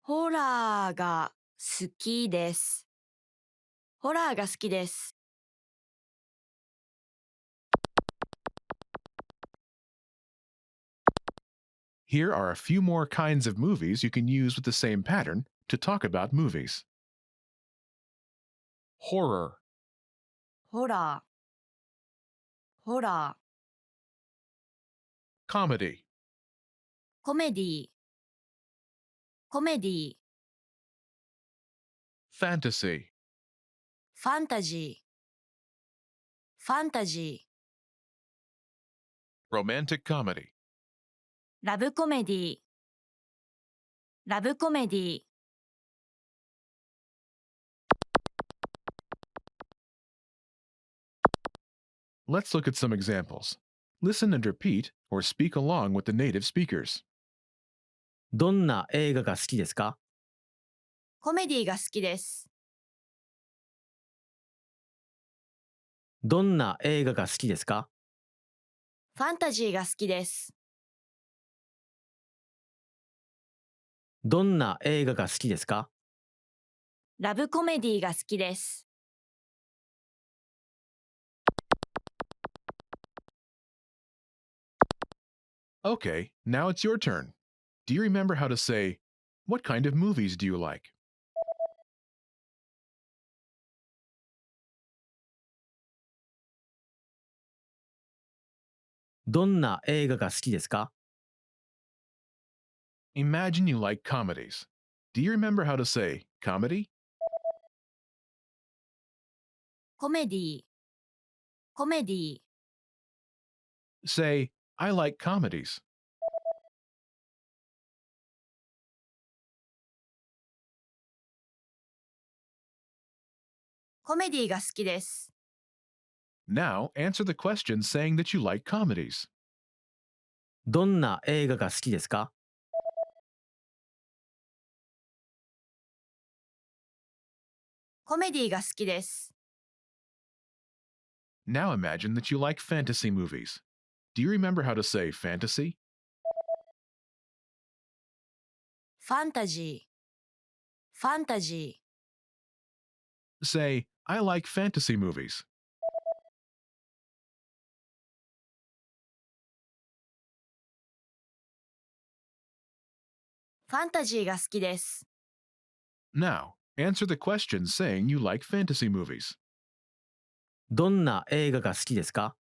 ホラーが好きです。ホラーが好きです。 Here are a few more kinds of movies you can use with the same pattern to talk about movies. Horror, ホラホラー、 comedy, コメディ、コメディ、 fantasy, ファンタジー、ファンタジー、 romantic comedy. ラブコメディ、ラブコメディ。 Let's look at some examples. Listen and repeat or speak along with the native speakers. どんな映画が好きですか？コメディが好きです。どんな映画が好きですか？ファンタジーが好きです。どんな映画が好きですか？ラブコメディが好きです。Okay, now it's your turn. Do you remember how to say, "What kind of movies do you like?" どんな映画が好きですか？ Imagine you like comedies. Do you remember how to say comedy? コメディ、コメディ、 Say, "I like comedies." コメディが好きです。 Now answer the question saying that you like comedies. どんな映画が好きですか？コメディが好きです。 Now imagine that you like fantasy movies. Do you remember how to say fantasy? ファンタジー、ファンタジー、 Say, "I like fantasy movies." ファンタジーが好きです。 Now, answer the question saying you like fantasy movies. どんな映画が好きですか？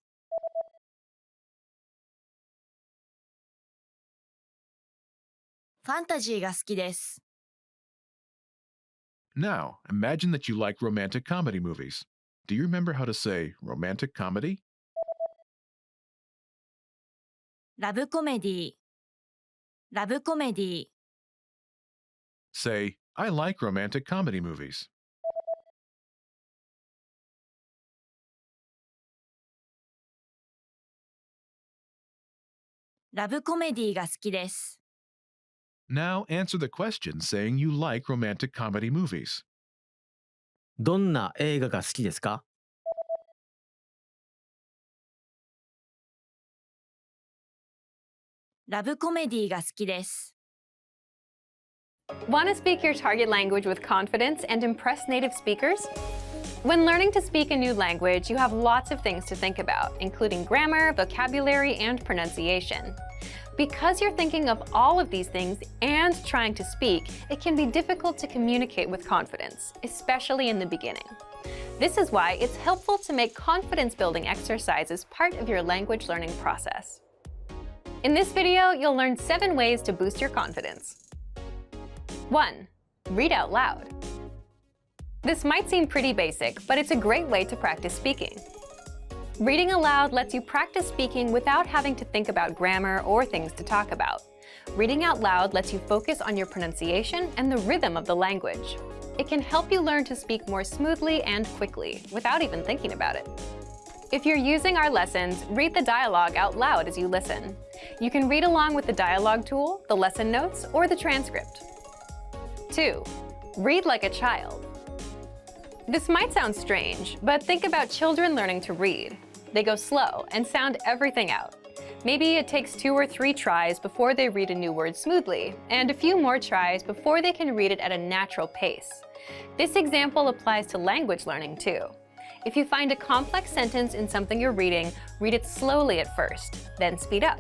ファンタジーが好きです。 Now, imagine that you like romantic comedy movies. Do you remember how to say romantic comedy? ラブコメディ、ラブコメディ、 Say, "I like romantic comedy movies." ラブコメディが好きです。 Now answer the question saying you like romantic comedy movies. どんな映画が好きですか？ラブコメディが好きです。 Want to speak your target language with confidence and impress native speakers? When learning to speak a new language, you have lots of things to think about, including grammar, vocabulary, and pronunciation. Because you're thinking of all of these things and trying to speak, it can be difficult to communicate with confidence, especially in the beginning. This is why it's helpful to make confidence-building exercises part of your language learning process. In this video, you'll learn 7 ways to boost your confidence. 1. Read out loud. This might seem pretty basic, but it's a great way to practice speaking. Reading aloud lets you practice speaking without having to think about grammar or things to talk about. Reading out loud lets you focus on your pronunciation and the rhythm of the language. It can help you learn to speak more smoothly and quickly, without even thinking about it. If you're using our lessons, read the dialogue out loud as you listen. You can read along with the dialogue tool, the lesson notes, or the transcript. 2. Read like a child. This might sound strange, but think about children learning to read. They go slow and sound everything out. Maybe it takes 2 or 3 tries before they read a new word smoothly, and a few more tries before they can read it at a natural pace. This example applies to language learning too. If you find a complex sentence in something you're reading, read it slowly at first, then speed up.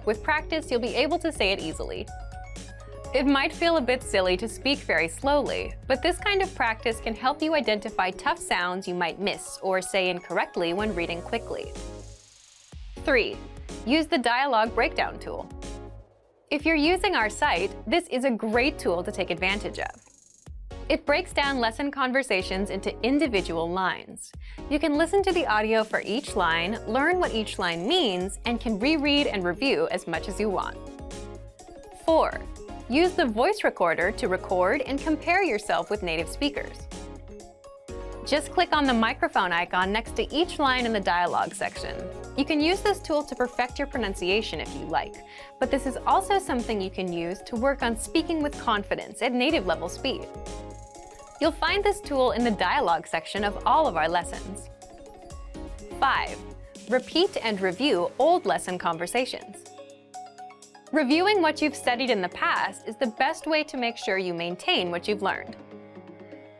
With practice, you'll be able to say it easily. It might feel a bit silly to speak very slowly, but this kind of practice can help you identify tough sounds you might miss or say incorrectly when reading quickly. 3. Use the dialogue breakdown tool. If you're using our site, this is a great tool to take advantage of. It breaks down lesson conversations into individual lines. You can listen to the audio for each line, learn what each line means, and can reread and review as much as you want. 4. Use the voice recorder to record and compare yourself with native speakers. Just click on the microphone icon next to each line in the dialogue section. You can use this tool to perfect your pronunciation if you like, but this is also something you can use to work on speaking with confidence at native level speed. You'll find this tool in the dialogue section of all of our lessons. 5. Repeat and review old lesson conversations. Reviewing what you've studied in the past is the best way to make sure you maintain what you've learned.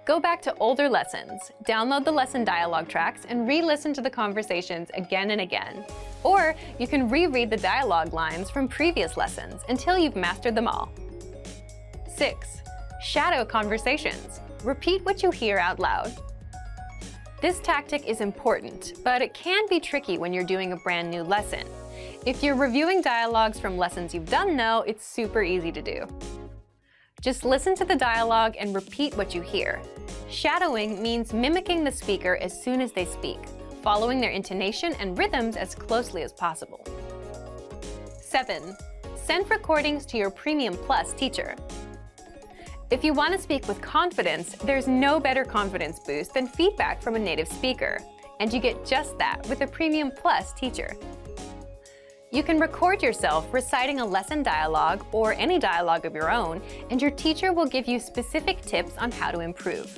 Go back to older lessons, download the lesson dialogue tracks, and re-listen to the conversations again and again. Or you can reread the dialogue lines from previous lessons until you've mastered them all. 6. Shadow conversations. Repeat what you hear out loud. This tactic is important, but it can be tricky when you're doing a brand new lesson. If you're reviewing dialogues from lessons you've done though, it's super easy to do. Just listen to the dialogue and repeat what you hear. Shadowing means mimicking the speaker as soon as they speak, following their intonation and rhythms as closely as possible. 7. Send recordings to your Premium Plus teacher. If you want to speak with confidence, there's no better confidence boost than feedback from a native speaker, and you get just that with a Premium Plus teacher. You can record yourself reciting a lesson dialogue or any dialogue of your own, and your teacher will give you specific tips on how to improve.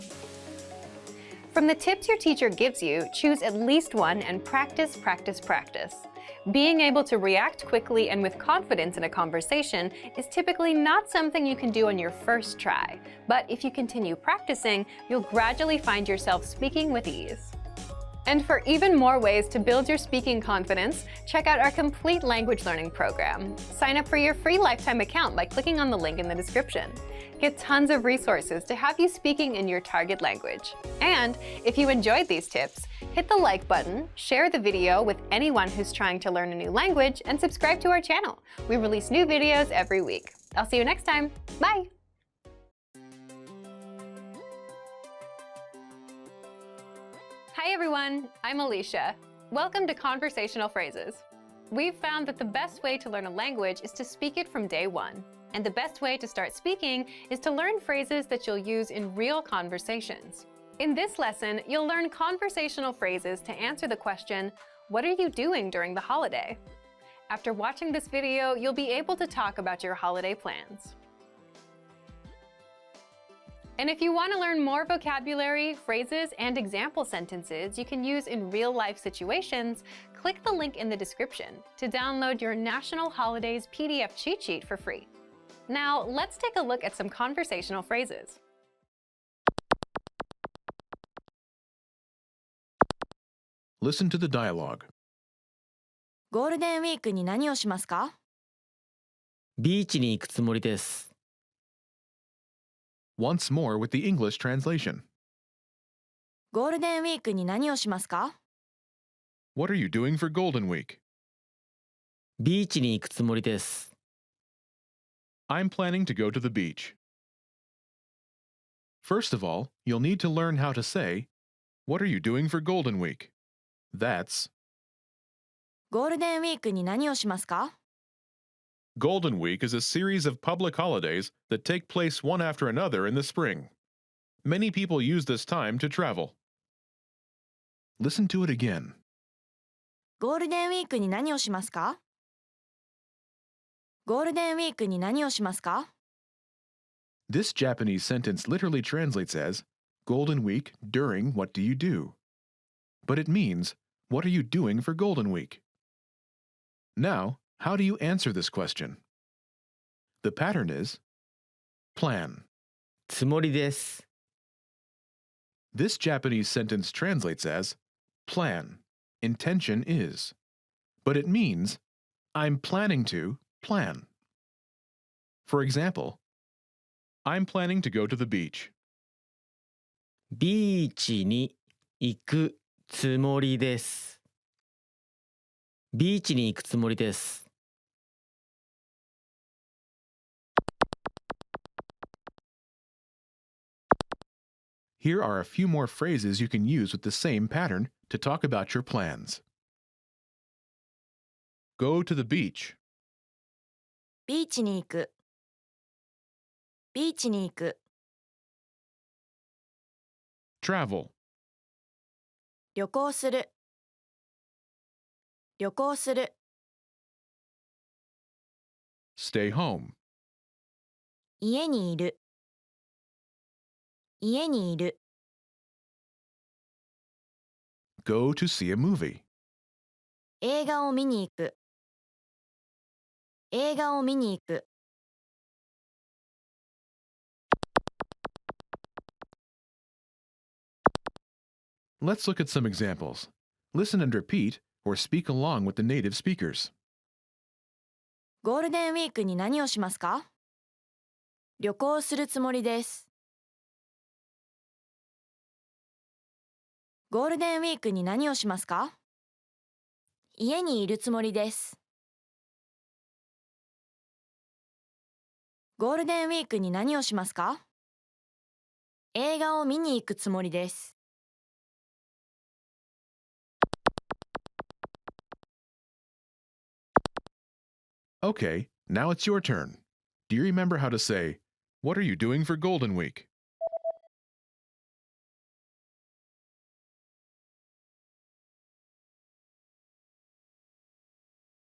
From the tips your teacher gives you, choose at least one and practice, practice, practice. Being able to react quickly and with confidence in a conversation is typically not something you can do on your first try, but if you continue practicing, you'll gradually find yourself speaking with ease. And for even more ways to build your speaking confidence, check out our complete language learning program. Sign up for your free lifetime account by clicking on the link in the description. Get tons of resources to have you speaking in your target language. And if you enjoyed these tips, hit the like button, share the video with anyone who's trying to learn a new language, and subscribe to our channel. We release new videos every week. I'll see you next time. Bye! Hi everyone, I'm Alicia. Welcome to Conversational Phrases. We've found that the best way to learn a language is to speak it from day one. And the best way to start speaking is to learn phrases that you'll use in real conversations. In this lesson, you'll learn conversational phrases to answer the question, what are you doing during the holiday? After watching this video, you'll be able to talk about your holiday plans. And if you want to learn more vocabulary, phrases, and example sentences you can use in real-life situations, click the link in the description to download your National Holidays PDF cheat sheet for free. Now, let's take a look at some conversational phrases. Listen to the dialogue. ゴールデンウィークに何をしますか？ビーチに行くつもりです。Once more with the English translation. ゴールデンウィークに何をしますか？ What are you doing for Golden Week? ビーチに行くつもりです。I'm planning to go to the beach. First of all, you'll need to learn how to say, what are you doing for Golden Week? That's ゴールデンウィークに何をしますか？ Golden Week is a series of public holidays that take place one after another in the spring. Many people use this time to travel. Listen to it again. ゴールデンウィークに何をしますか？ゴールデンウィークに何をしますか？ This Japanese sentence literally translates as Golden Week during what do you do? But it means, what are you doing for Golden Week? Now, how do you answer this question? The pattern is plan. つもりです。This Japanese sentence translates as plan, intention is. But it means I'm planning to plan. For example, I'm planning to go to the beach. ビーチに行くつもりです。ビーチに行くつもりです。Here are a few more phrases you can use with the same pattern to talk about your plans. Go to the beach. ビーチに行く。ビーチに行く。Travel. 旅行する。旅行する。Stay home. 家にいる。家にいる。Go to see a movie. 映画を見に行く。映画を見に行く。Let's look at some examples. Listen and repeat or speak along with the native speakers. ゴールデンウィークに何をしますか？旅行するつもりです。ゴールデンウィークに何をしますか？家にいるつもりです。ゴールデンウィークに何をしますか？映画を見に行くつもりです。Okay, now it's your turn. Do you remember how to say, "What are you doing for Golden Week?"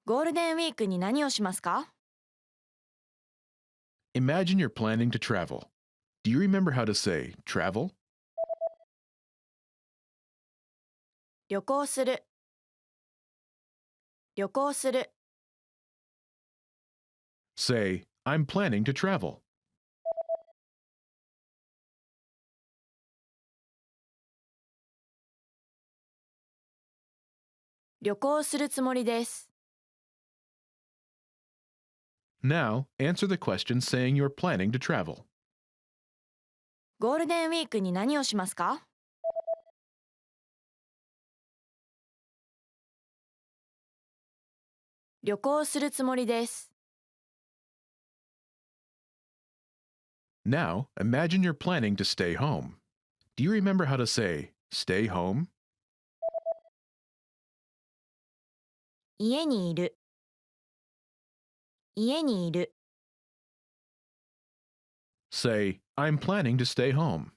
ゴールデンウィークに何をしますか？ Imagine you're planning to travel. Do you remember how to say travel? 旅行する。旅行する。Say, I'm planning to travel. 旅行するつもりです。Now, answer the question saying you're planning to travel. ゴールデンウィークに何をしますか？旅行するつもりです。Now, imagine you're planning to stay home. Do you remember how to say stay home? 家にいる。家にいる。Say, I'm planning to stay home.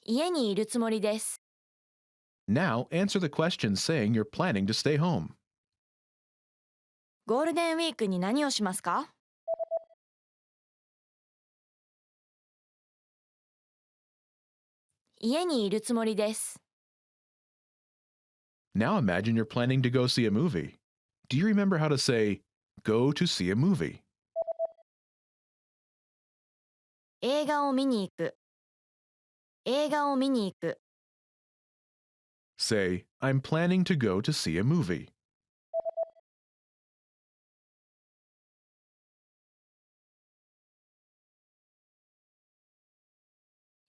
家にいるつもりです。Now, answer the question saying you're planning to stay home. ゴールデンウィークに何をしますか？家にいるつもりです。Now imagine you're planning to go see a movie. Do you remember how to say go to see a movie? 映画を見に行く。映画を見に行く。Say, I'm planning to go to see a movie.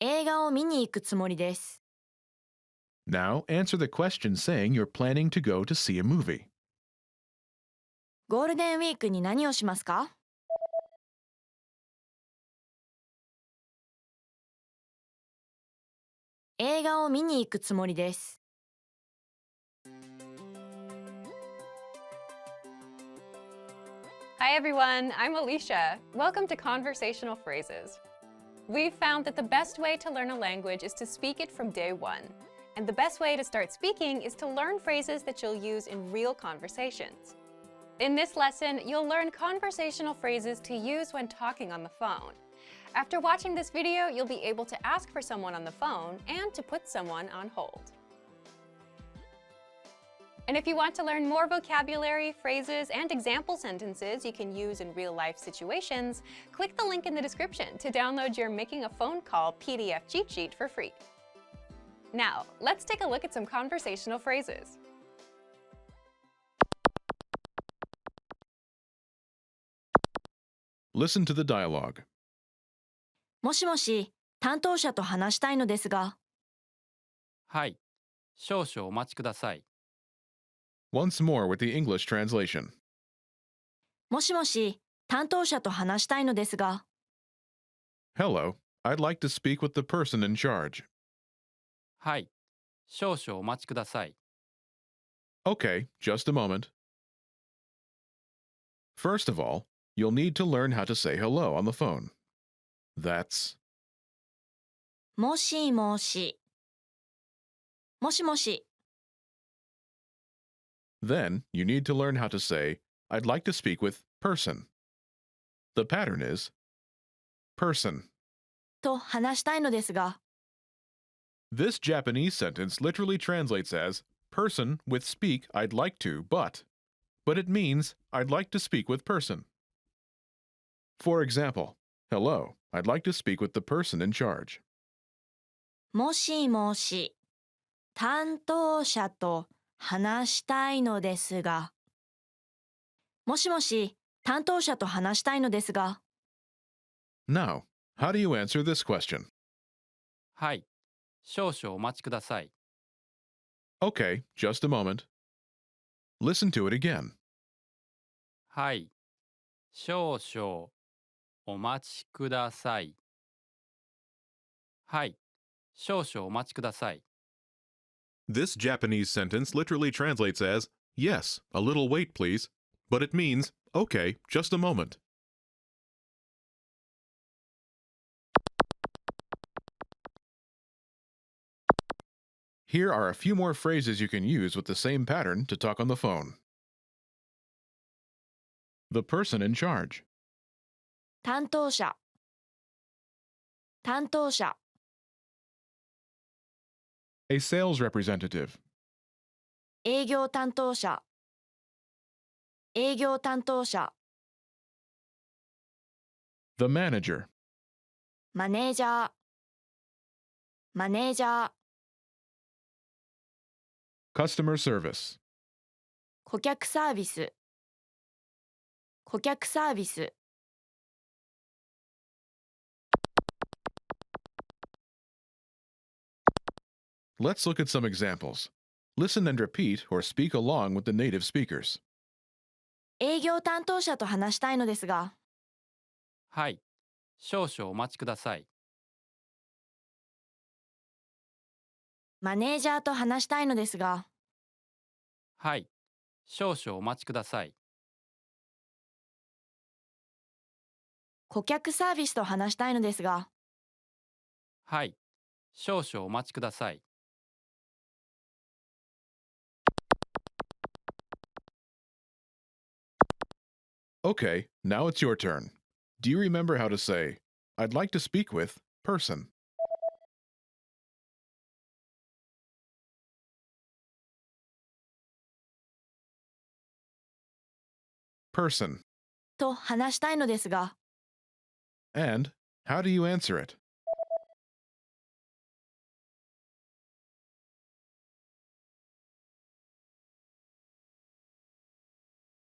映画を見に行くつもりです。Now answer the question saying you're planning to go to see a movie. ゴールデンウィークに何をしますか？映画を見に行くつもりです。Hi everyone, I'm Alicia. Welcome to Conversational Phrases. We've found that the best way to learn a language is to speak it from day one. And the best way to start speaking is to learn phrases that you'll use in real conversations. In this lesson, you'll learn conversational phrases to use when talking on the phone. After watching this video, you'll be able to ask for someone on the phone and to put someone on hold. And if you want to learn more vocabulary, phrases, and example sentences you can use in real-life situations, click the link in the description to download your Making a Phone Call PDF cheat sheet for free. Now, let's take a look at some conversational phrases. Listen to the dialogue. もしもし、担当者と話したいのですが、はい。少々お待ちください。 Once more with the English translation. もしもし、担当者と話したいのですが、Hello, I'd like to speak with the person in charge. はい。少々お待ちください。 Okay, just a moment. First of all, you'll need to learn how to say hello on the phone. That's もしもし、もしもし、 then you need to learn how to say, I'd like to speak with person. The pattern is person. と話したいのですが、 This Japanese sentence literally translates as person with speak I'd like to, but it means I'd like to speak with person. For example, hello, I'd like to speak with the person in charge. もしもし、担当者と話したいのですが、もしもし、担当者と話したいのですが、 Now, how do you answer this question? はい。少々お待ちください。 Okay, just a moment. Listen to it again. はい。少々お待ちください。はい。少々お待ちください。 This Japanese sentence literally translates as, yes, a little wait, please, but it means, okay, just a moment. Here are a few more phrases you can use with the same pattern to talk on the phone. The person in charge. 担当者、担当者、 A sales representative. 営業担当者、営業担当者、 The manager. マネージャー、マネージャー、 Customer service. 顧客サービス、顧客サービス、 Let's look at some examples. Listen and repeat or speak along with the native speakers. 営業担当者と話したいのですが、はい。少々お待ちください。マネージャーと話したいのですが、はい。少々お待ちください。顧客サービスと話したいのですが、はい。少々お待ちください。 Okay, now it's your turn. Do you remember how to say, I'd like to speak with person? Person. と話したいのですが、 And how do you answer it?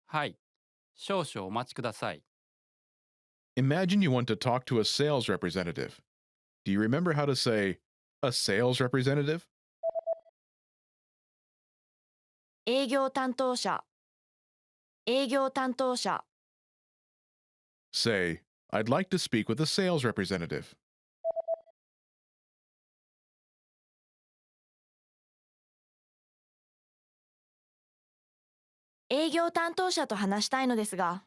はい。少々お待ちください。 Imagine you want to talk to a sales representative. Do you remember how to say, a sales representative? 営業担当者、営業担当者、 Say, I'd like to speak with a sales representative. 営業担当者と話したいのですが、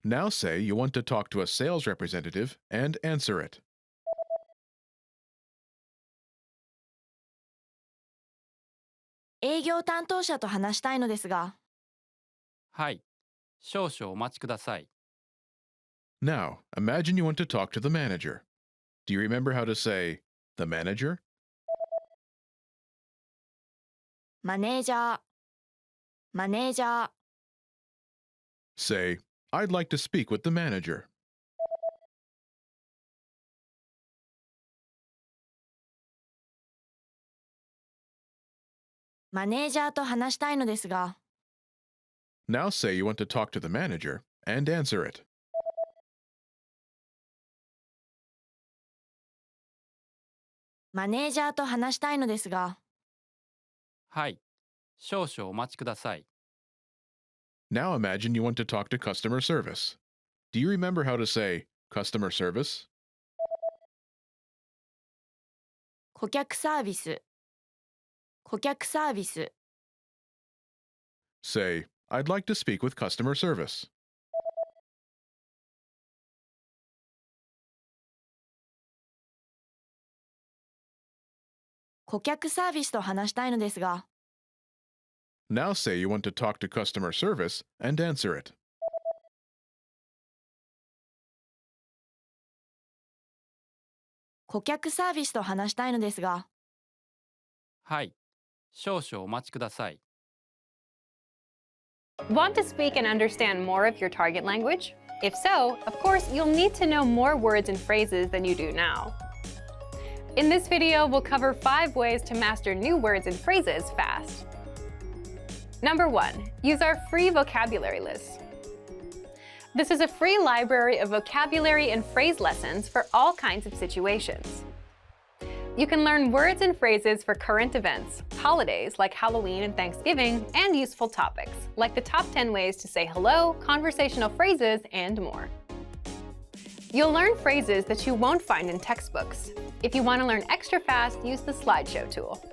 Now say you want to talk to a sales representative and answer it. 営業担当者と話したいのですが、はい。少々お待ちください。 Now, imagine you want to talk to the manager. Do you remember how to say, the manager? マネージャー、マネージャー、 Say, I'd like to speak with the manager. マネージャーと話したいのですが、 Now say you want to talk to the manager and answer it. マネージャーと話したいのですが、はい。少々お待ちください。 Now imagine you want to talk to customer service. Do you remember how to say customer service? 顧客サービス、顧客サービス、 Say, I'd like to speak with customer service. 顧客サービスと話したいのですが、 Now say you want to talk to customer service and answer it. 顧客サービスと話したいのですが、はい。少々お待ちください。 Want to speak and understand more of your target language? If so, of course, you'll need to know more words and phrases than you do now. In this video, we'll cover 5 ways to master new words and phrases fast. Number 1, use our free vocabulary list. This is a free library of vocabulary and phrase lessons for all kinds of situations. You can learn words and phrases for current events, holidays like Halloween and Thanksgiving, and useful topics, like the top 10 ways to say hello, conversational phrases, and more. You'll learn phrases that you won't find in textbooks. If you want to learn extra fast, use the slideshow tool.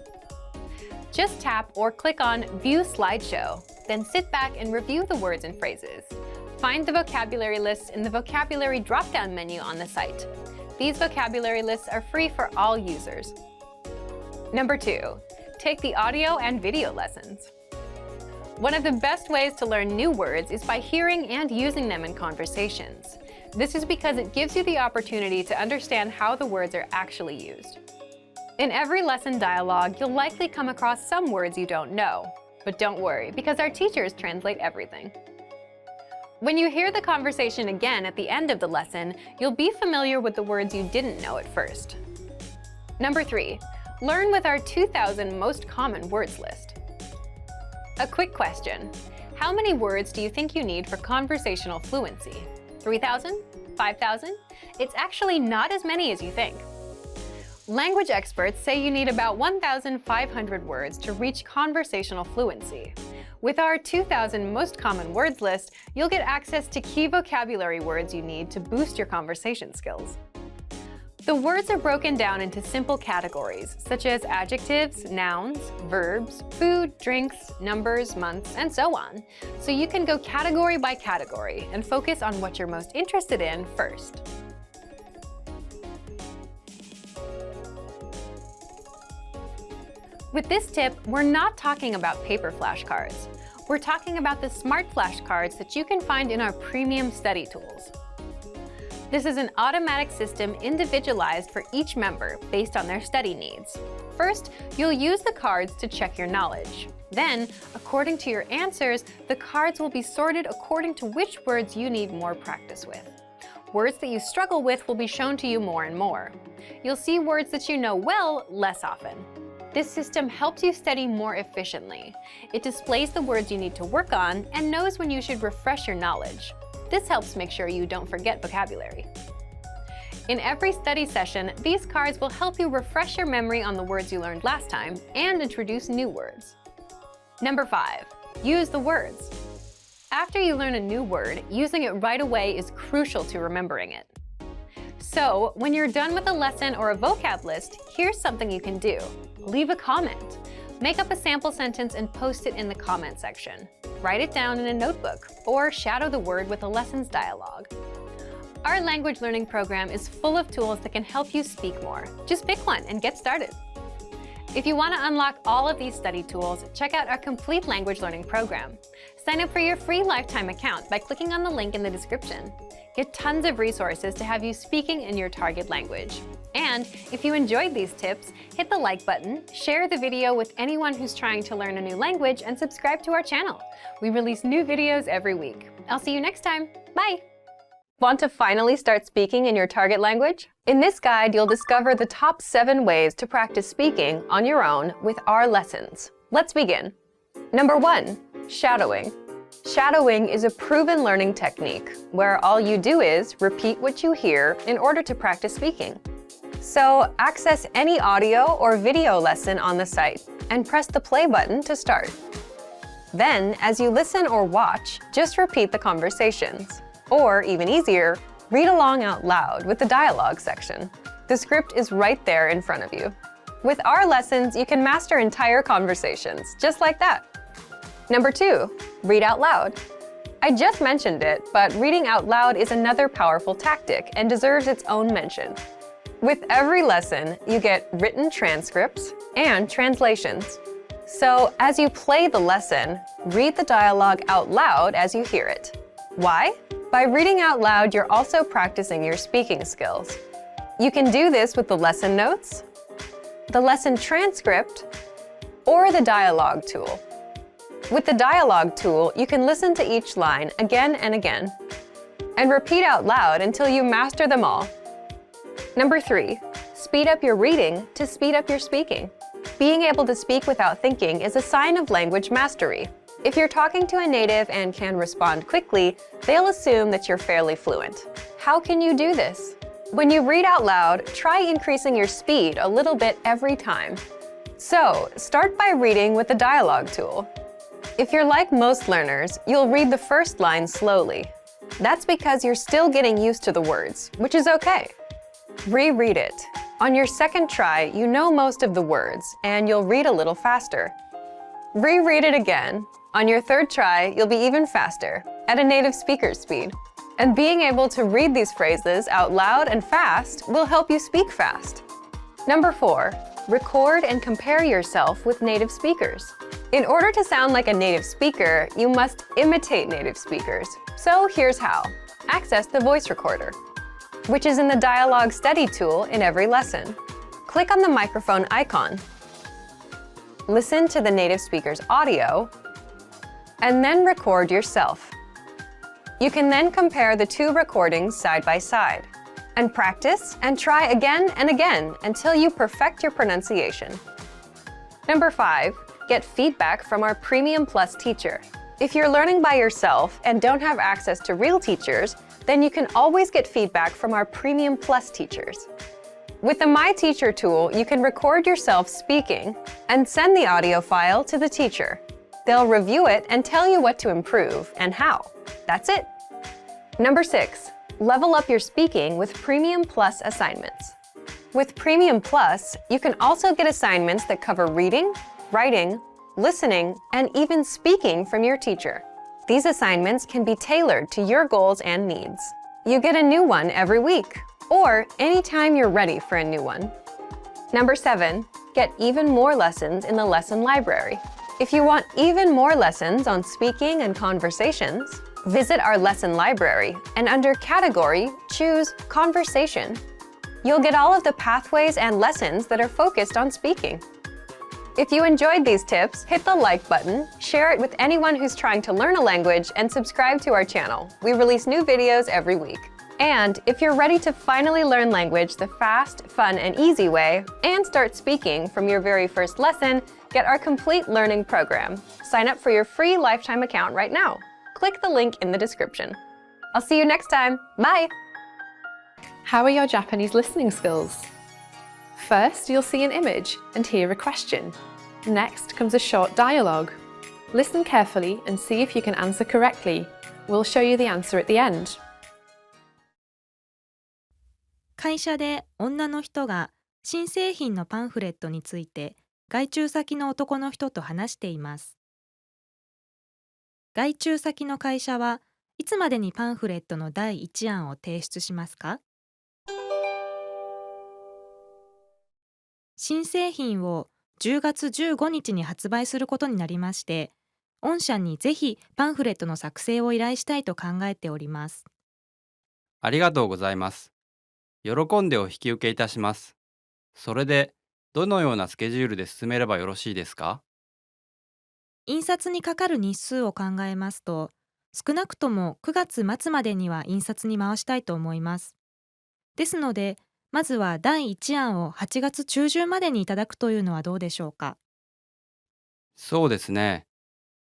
Just tap or click on View Slideshow, then sit back and review the words and phrases. Find the vocabulary lists in the vocabulary drop-down menu on the site. These vocabulary lists are free for all users. Number 2, take the audio and video lessons. One of the best ways to learn new words is by hearing and using them in conversations. This is because it gives you the opportunity to understand how the words are actually used. In every lesson dialogue, you'll likely come across some words you don't know. But don't worry, because our teachers translate everything. When you hear the conversation again at the end of the lesson, you'll be familiar with the words you didn't know at first. Number 3, learn with our 2,000 most common words list. A quick question. How many words do you think you need for conversational fluency? 3,000? 5,000? It's actually not as many as you think. Language experts say you need about 1,500 words to reach conversational fluency. With our 2,000 most common words list, you'll get access to key vocabulary words you need to boost your conversation skills. The words are broken down into simple categories, such as adjectives, nouns, verbs, food, drinks, numbers, months, and so on. So you can go category by category and focus on what you're most interested in first. With this tip, we're not talking about paper flashcards. We're talking about the smart flashcards that you can find in our premium study tools. This is an automatic system individualized for each member based on their study needs. First, you'll use the cards to check your knowledge. Then, according to your answers, the cards will be sorted according to which words you need more practice with. Words that you struggle with will be shown to you more and more. You'll see words that you know well less often. This system helps you study more efficiently. It displays the words you need to work on and knows when you should refresh your knowledge. This helps make sure you don't forget vocabulary. In every study session, these cards will help you refresh your memory on the words you learned last time and introduce new words. Number 5, use the words. After you learn a new word, using it right away is crucial to remembering it. So, when you're done with a lesson or a vocab list, here's something you can do. Leave a comment. Make up a sample sentence and post it in the comment section. Write it down in a notebook, or shadow the word with a lessons dialogue. Our language learning program is full of tools that can help you speak more. Just pick one and get started. If you want to unlock all of these study tools, check out our complete language learning program. Sign up for your free lifetime account by clicking on the link in the description. Get tons of resources to have you speaking in your target language. And if you enjoyed these tips, hit the like button, share the video with anyone who's trying to learn a new language, and subscribe to our channel. We release new videos every week. I'll see you next time. Bye! Want to finally start speaking in your target language? In this guide, you'll discover the top 7 ways to practice speaking on your own with our lessons. Let's begin. Number 1, shadowing. Shadowing is a proven learning technique where all you do is repeat what you hear in order to practice speaking. So access any audio or video lesson on the site and press the play button to start. Then, as you listen or watch, just repeat the conversations. Or, even easier, read along out loud with the dialogue section. The script is right there in front of you. With our lessons, you can master entire conversations, just like that. Number 2, read out loud. I just mentioned it, but reading out loud is another powerful tactic and deserves its own mention. With every lesson, you get written transcripts and translations. So, as you play the lesson, read the dialogue out loud as you hear it. Why? By reading out loud, you're also practicing your speaking skills. You can do this with the lesson notes, the lesson transcript, or the dialogue tool. With the dialogue tool, you can listen to each line again and again, and repeat out loud until you master them all. Number 3, speed up your reading to speed up your speaking. Being able to speak without thinking is a sign of language mastery. If you're talking to a native and can respond quickly, they'll assume that you're fairly fluent. How can you do this? When you read out loud, try increasing your speed a little bit every time. So, start by reading with the dialogue tool. If you're like most learners, you'll read the first line slowly. That's because you're still getting used to the words, which is okay. Reread it. On your second try, you know most of the words, and you'll read a little faster. Reread it again. On your third try, you'll be even faster, at a native speaker's speed. And being able to read these phrases out loud and fast will help you speak fast. Number 4, record and compare yourself with native speakers. In order to sound like a native speaker, you must imitate native speakers. So here's how. Access the voice recorder, which is in the Dialogue Study tool in every lesson. Click on the microphone icon. Listen to the native speaker's audio, and then record yourself. You can then compare the 2 recordings side by side, and practice and try again and again until you perfect your pronunciation. Number 5, get feedback from our Premium Plus teacher. If you're learning by yourself and don't have access to real teachers, then you can always get feedback from our Premium Plus teachers. With the My Teacher tool, you can record yourself speaking and send the audio file to the teacher. They'll review it and tell you what to improve and how. That's it. Number 6, level up your speaking with Premium Plus assignments. With Premium Plus, you can also get assignments that cover reading, writing, listening, and even speaking from your teacher. These assignments can be tailored to your goals and needs. You get a new one every week, or anytime you're ready for a new one. Number 7, get even more lessons in the lesson library. If you want even more lessons on speaking and conversations, visit our lesson library and under Category, choose Conversation. You'll get all of the pathways and lessons that are focused on speaking. If you enjoyed these tips, hit the like button, share it with anyone who's trying to learn a language, and subscribe to our channel. We release new videos every week. And if you're ready to finally learn language the fast, fun, and easy way, and start speaking from your very first lesson, get our complete learning program. Sign up for your free lifetime account right now. Click the link in the description. I'll see you next time. Bye! How are your Japanese listening skills? First, you'll see an image and hear a question. Next comes a short dialogue. Listen carefully and see if you can answer correctly. We'll show you the answer at the end. 会社で女の人が新製品のパンフレットについて外注先の男の人と話しています。外注先の会社はいつまでにパンフレットの第1案を提出しますか？新製品を10月15日に発売することになりまして、御社にぜひパンフレットの作成を依頼したいと考えております。ありがとうございます。喜んでお引き受けいたします。それで、どのようなスケジュールで進めればよろしいですか？印刷にかかる日数を考えますと、少なくとも9月末までには印刷に回したいと思います。ですので、まずは第1案を8月中旬までにいただくというのはどうでしょうか。そうですね。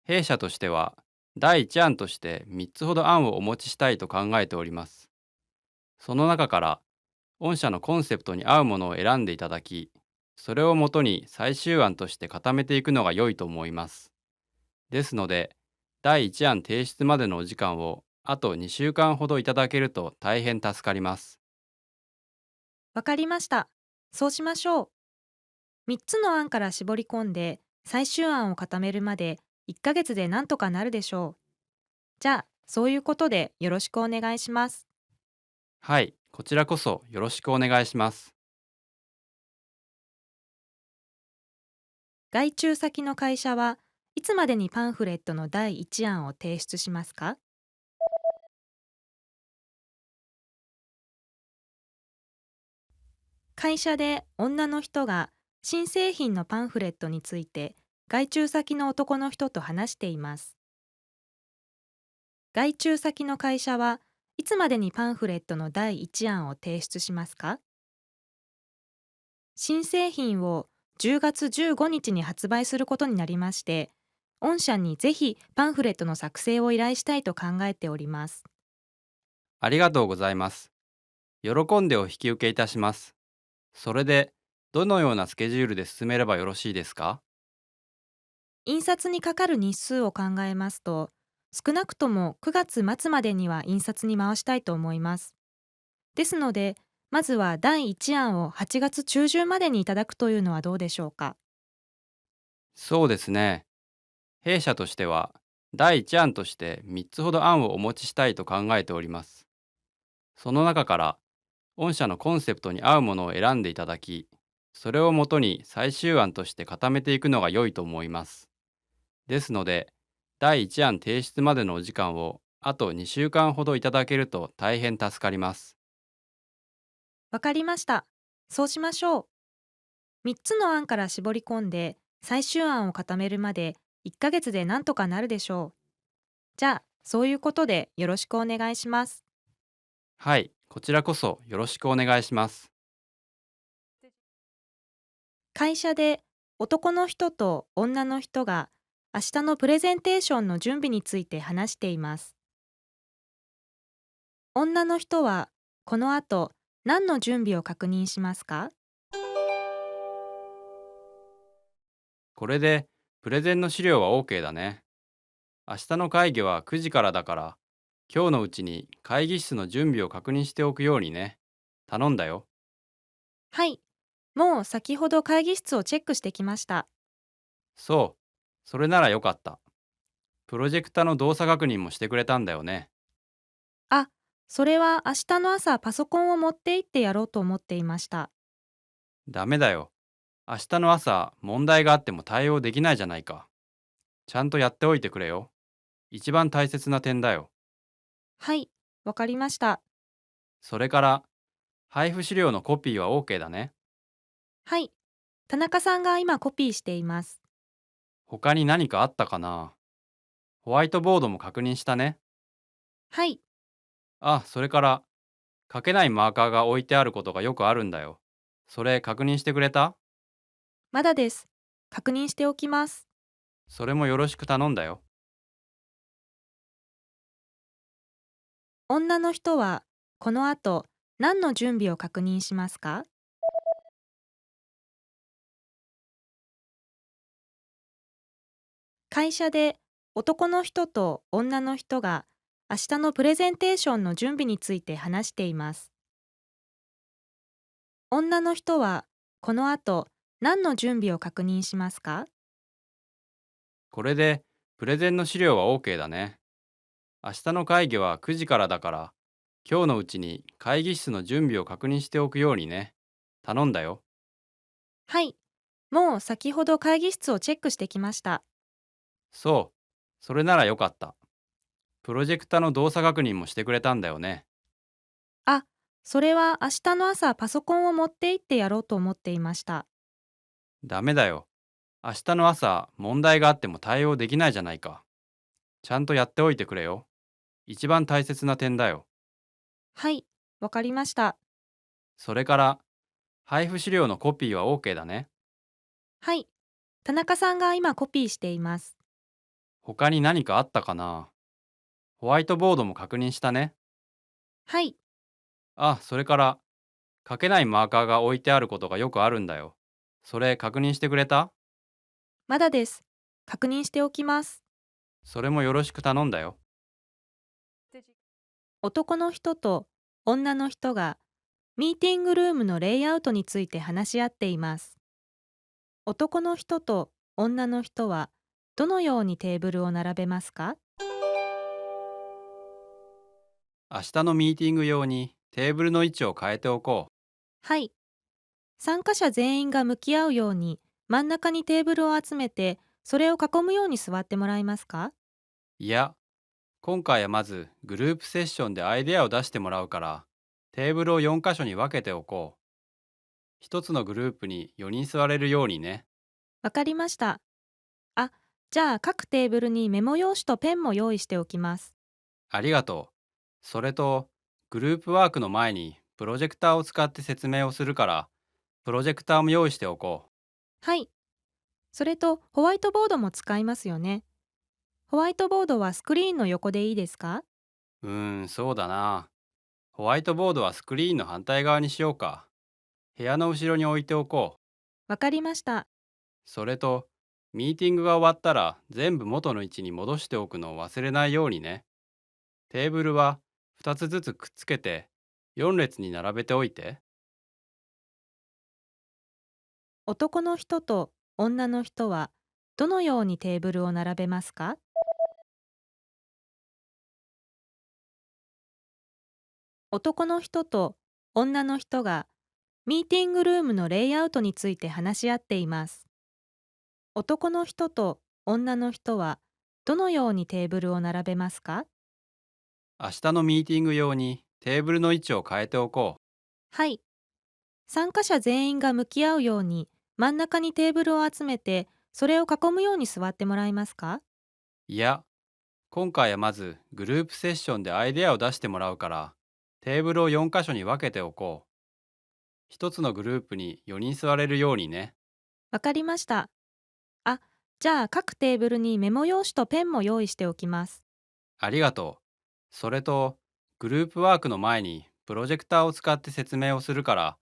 弊社としては、第1案として3つほど案をお持ちしたいと考えております。その中から、御社のコンセプトに合うものを選んでいただき、それをもとに最終案として固めていくのが良いと思います。ですので、第1案提出までのお時間をあと2週間ほどいただけると大変助かります。わかりました。そうしましょう。3つの案から絞り込んで最終案を固めるまで1ヶ月でなんとかなるでしょう。じゃあ、そういうことでよろしくお願いします。はい、こちらこそよろしくお願いします。外注先の会社はいつまでにパンフレットの第1案を提出しますか？会社で女の人が新製品のパンフレットについて外注先の男の人と話しています。外注先の会社はいつまでにパンフレットの第1案を提出しますか？新製品を10月15日に発売することになりまして、御社にぜひパンフレットの作成を依頼したいと考えております。ありがとうございます。喜んでお引き受けいたします。それで、どのようなスケジュールで進めればよろしいですか？印刷にかかる日数を考えますと、少なくとも9月末までには印刷に回したいと思います。ですので、まずは第1案を8月中旬までにいただくというのはどうでしょうか。そうですね。弊社としては、第1案として3つほど案をお持ちしたいと考えております。その中から、御社のコンセプトに合うものを選んでいただき、それをもとに最終案として固めていくのが良いと思います。ですので、第1案提出までのお時間をあと2週間ほどいただけると大変助かります。わかりました。そうしましょう。3つの案から絞り込んで最終案を固めるまで1ヶ月でなんとかなるでしょう。じゃあ、そういうことでよろしくお願いします。はい、こちらこそよろしくお願いします。会社で男の人と女の人が明日のプレゼンテーションの準備について話しています。女の人はこの後何の準備を確認しますか？これで、プレゼンの資料は OK だね。明日の会議は9時からだから、今日のうちに会議室の準備を確認しておくようにね。頼んだよ。はい、もう先ほど会議室をチェックしてきました。そう、それならよかった。プロジェクタの動作確認もしてくれたんだよね。あ、それは明日の朝パソコンを持って行ってやろうと思っていました。ダメだよ。明日の朝、問題があっても対応できないじゃないか。ちゃんとやっておいてくれよ。一番大切な点だよ。はい、わかりました。それから、配布資料のコピーは OK だね。はい、田中さんが今コピーしています。他に何かあったかな？ホワイトボードも確認したね。はい、あ、それから、書けないマーカーが置いてあることがよくあるんだよ。それ確認してくれた？まだです。確認しておきます。それもよろしく頼んだよ。女の人はこの後何の準備を確認しますか？会社で男の人と女の人が明日のプレゼンテーションの準備について話しています。女の人はこの後何の準備を確認しますか？これで、プレゼンの資料は OK だね。明日の会議は9時からだから、今日のうちに会議室の準備を確認しておくようにね。頼んだよ。はい、もう先ほど会議室をチェックしてきました。そう、それならよかった。プロジェクタの動作確認もしてくれたんだよね。あ、それは明日の朝パソコンを持って行ってやろうと思っていました。ダメだよ。明日の朝、問題があっても対応できないじゃないか。ちゃんとやっておいてくれよ。一番大切な点だよ。はい、わかりました。それから、配布資料のコピーは OK だね。はい、田中さんが今コピーしています。他に何かあったかな？ホワイトボードも確認したね。はい、あ、それから、書けないマーカーが置いてあることがよくあるんだよ。それ確認してくれた？まだです。確認しておきます。それもよろしく頼んだよ。男の人と女の人がミーティングルームのレイアウトについて話し合っています。男の人と女の人はどのようにテーブルを並べますか？明日のミーティング用にテーブルの位置を変えておこう。はい。参加者全員が向き合うように真ん中にテーブルを集めて、それを囲むように座ってもらえますか？いや、今回はまずグループセッションでアイデアを出してもらうから、テーブルを4箇所に分けておこう。一つのグループに4人座れるようにね。わかりました。あ、じゃあ各テーブルにメモ用紙とペンも用意しておきます。ありがとう。それと、グループワークの前にプロジェクターを使って説明をするから、プロジェクターも用意しておこはい。それとホワイトボードも使いますよね。ホワイトボードはスクリーンの横でいいですか？う。そうだな。ホワイトボードはスクリーンの反対側にしようか。部屋の後ろに置いておこう。わかりました。それと、ミーティングが終わったら全部元の位置に戻しておくのを忘れないようにね。テーブルは2つずつくっつけて4列に並べておいて。男の人と女の人はどのようにテーブルを並べますか？男の人と女の人がミーティングルームのレイアウトについて話し合っています。男の人と女の人はどのようにテーブルを並べますか？明日のミーティング用にテーブルの位置を変えておこう。はい。参加者全員が向き合うように真ん中にテーブルを集めて、それを囲むように座ってもらえますか？いや、今回はまずグループセッションでアイデアを出してもらうから、テーブルを4箇所に分けておこう。一つのグループに4人座れるようにね。わかりました。あ、じゃあ各テーブルにメモ用紙とペンも用意しておきます。ありがとう。それと、グループワークの前にプロジェクターを使って説明をするから、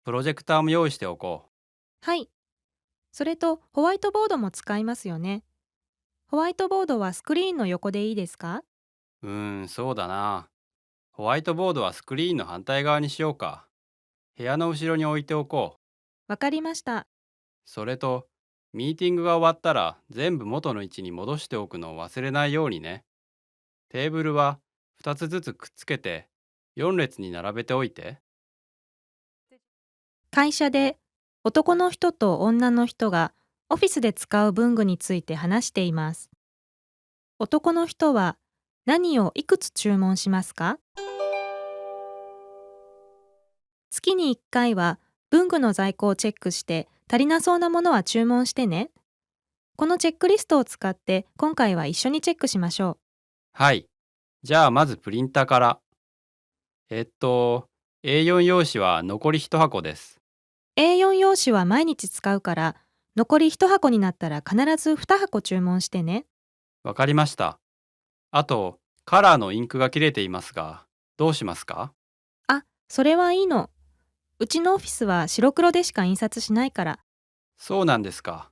プロジェクターも用意しておこはい。それとホワイトボードも使いますよね。ホワイトボードはスクリーンの横でいいですか？う。そうだな。ホワイトボードはスクリーンの反対側にしようか。部屋の後ろに置いておこう。わかりました。それと、ミーティングが終わったら全部元の位置に戻しておくのを忘れないようにね。テーブルは2つずつくっつけて4列に並べておいて。会社で男の人と女の人がオフィスで使う文具について話しています。男の人は何をいくつ注文しますか？月に1回は文具の在庫をチェックして足りなそうなものは注文してね。このチェックリストを使って今回は一緒にチェックしましょう。はい。じゃあまずプリンターから。A4 用紙は残り1箱です。A4 用紙は毎日使うから残り1箱になったら必ず2箱注文してね。わかりました。あと、カラーのインクが切れていますが、どうしますか？あ、それはいいの。うちのオフィスは白黒でしか印刷しないから。そうなんですか。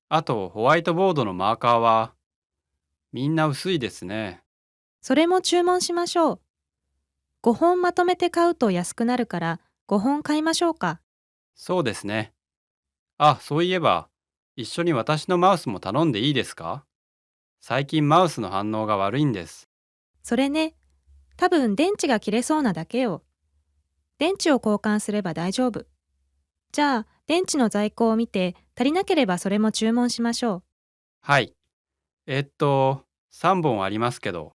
あと、ホワイトボードのマーカーは、みんな薄いですね。それも注文しましょう。5本まとめて買うと安くなるから5本買いましょうか。そうですね。あ、そういえば、一緒に私のマウスも頼んでいいですか？最近マウスの反応が悪いんです。それね、多分電池が切れそうなだけよ。電池を交換すれば大丈夫。じゃあ、電池の在庫を見て足りなければそれも注文しましょう。はい。3本ありますけど。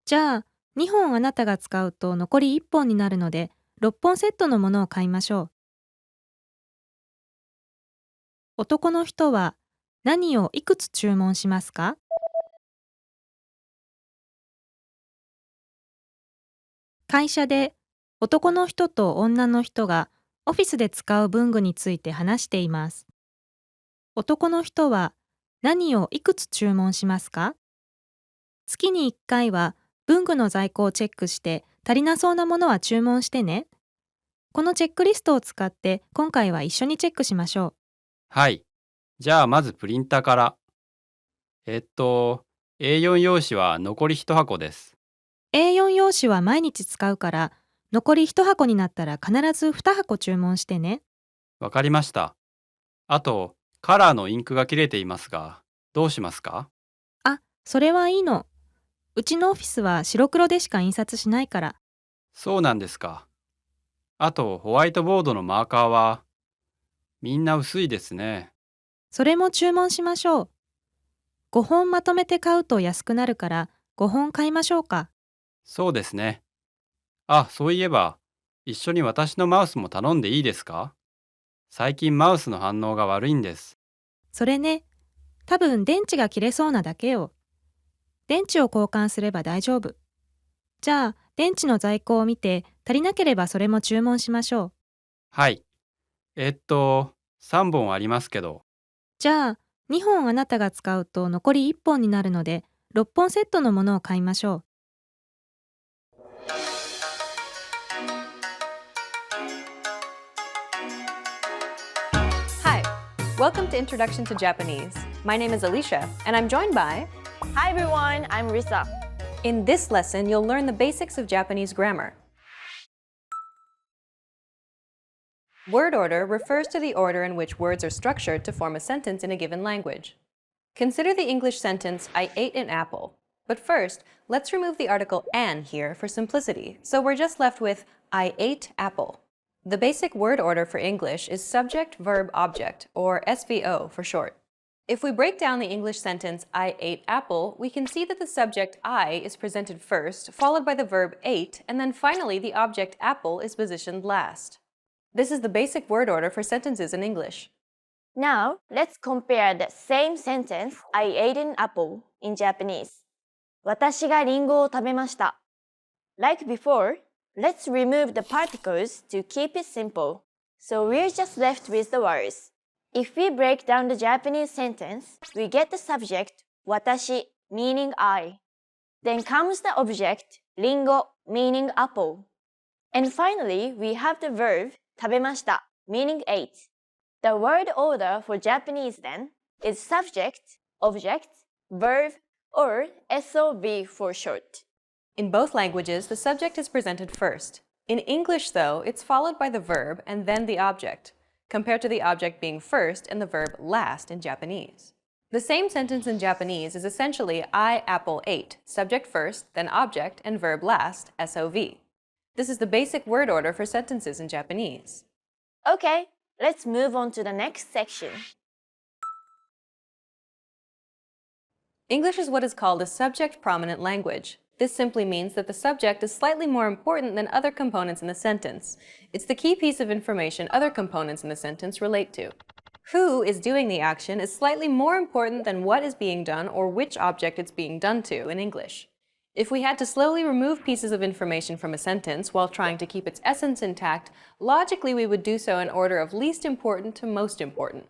じゃあ、2本あなたが使うと残り1本になるので、6本セットのものを買いましょう。男の人は何をいくつ注文しますか？会社で男の人と女の人がオフィスで使う文具について話しています。男の人は何をいくつ注文しますか？月に1回は文具の在庫をチェックして足りなそうなものは注文してね。このチェックリストを使って今回は一緒にチェックしましょう。はい。じゃあまずプリンターから。A4 用紙は残り1箱です。A4 用紙は毎日使うから、残り1箱になったら必ず2箱注文してね。わかりました。あと、カラーのインクが切れていますが、どうしますか？あ、それはいいの。うちのオフィスは白黒でしか印刷しないから。そうなんですか。あと、ホワイトボードのマーカーは、みんな薄いですね。それも注文しましょう。5本まとめて買うと安くなるから5本買いましょうか。そうですね。あ、そういえば、一緒に私のマウスも頼んでいいですか？最近マウスの反応が悪いんです。それね、多分電池が切れそうなだけよ。電池を交換すれば大丈夫。じゃあ、電池の在庫を見て、足りなければそれも注文しましょう。はい。3本ありますけど。じゃあ、2本あなたが使うと残り1本になるので、6本セットのものを買いましょう。Hi, welcome to Introduction to Japanese. My name is Alicia, and I'm joined by... Hi everyone, I'm Risa. In this lesson, you'll learn the basics of Japanese grammar. Word order refers to the order in which words are structured to form a sentence in a given language. Consider the English sentence, I ate an apple. But first, let's remove the article an here for simplicity, so we're just left with I ate apple. The basic word order for English is subject, verb, object, or SVO for short. If we break down the English sentence, I ate apple, we can see that the subject I is presented first, followed by the verb ate, and then finally the object apple is positioned last. This is the basic word order for sentences in English. Now, let's compare the same sentence, I ate an apple, in Japanese. 私がリンゴを食べました。Like before, let's remove the particles to keep it simple. So we're just left with the words. If we break down the Japanese sentence, we get the subject, 私, meaning I. Then comes the object, リンゴ, meaning apple. And finally, we have the verb, 食べました, meaning ate. The word order for Japanese then is subject, object, verb, or SOV for short. In both languages, the subject is presented first. In English, though, it's followed by the verb and then the object, compared to the object being first and the verb last in Japanese. The same sentence in Japanese is essentially I apple ate, subject first, then object, and verb last, SOV. This is the basic word order for sentences in Japanese. Okay, let's move on to the next section. English is what is called a subject-prominent language. This simply means that the subject is slightly more important than other components in the sentence. It's the key piece of information other components in the sentence relate to. Who is doing the action is slightly more important than what is being done or which object it's being done to in English. If we had to slowly remove pieces of information from a sentence while trying to keep its essence intact, logically we would do so in order of least important to most important.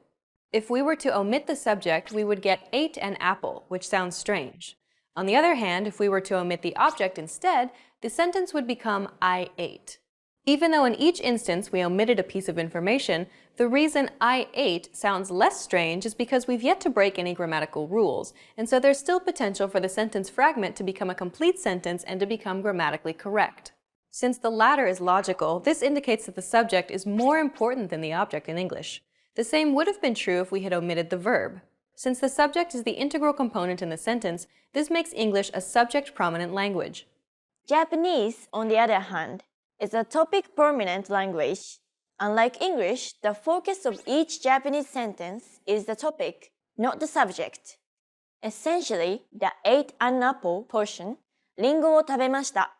If we were to omit the subject, we would get ate an apple, which sounds strange. On the other hand, if we were to omit the object instead, the sentence would become I ate. Even though in each instance we omitted a piece of information, the reason I ate sounds less strange is because we've yet to break any grammatical rules, and so there's still potential for the sentence fragment to become a complete sentence and to become grammatically correct. Since the latter is logical, this indicates that the subject is more important than the object in English. The same would have been true if we had omitted the verb. Since the subject is the integral component in the sentence, this makes English a subject-prominent language. Japanese, on the other hand, is a topic-prominent language. Unlike English, the focus of each Japanese sentence is the topic, not the subject. Essentially, the ate an apple portion, リンゴを食べました,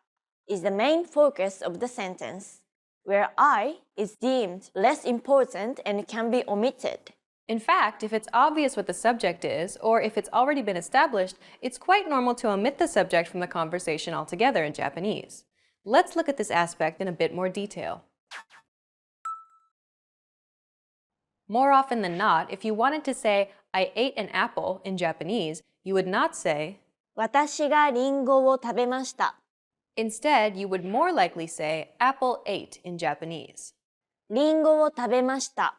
is the main focus of the sentence, where I is deemed less important and can be omitted. In fact, if it's obvious what the subject is, or if it's already been established, it's quite normal to omit the subject from the conversation altogether in Japanese. Let's look at this aspect in a bit more detail. More often than not, if you wanted to say, I ate an apple in Japanese, you would not say, 私がリンゴを食べました. Instead, you would more likely say, apple ate in Japanese. リンゴを食べました。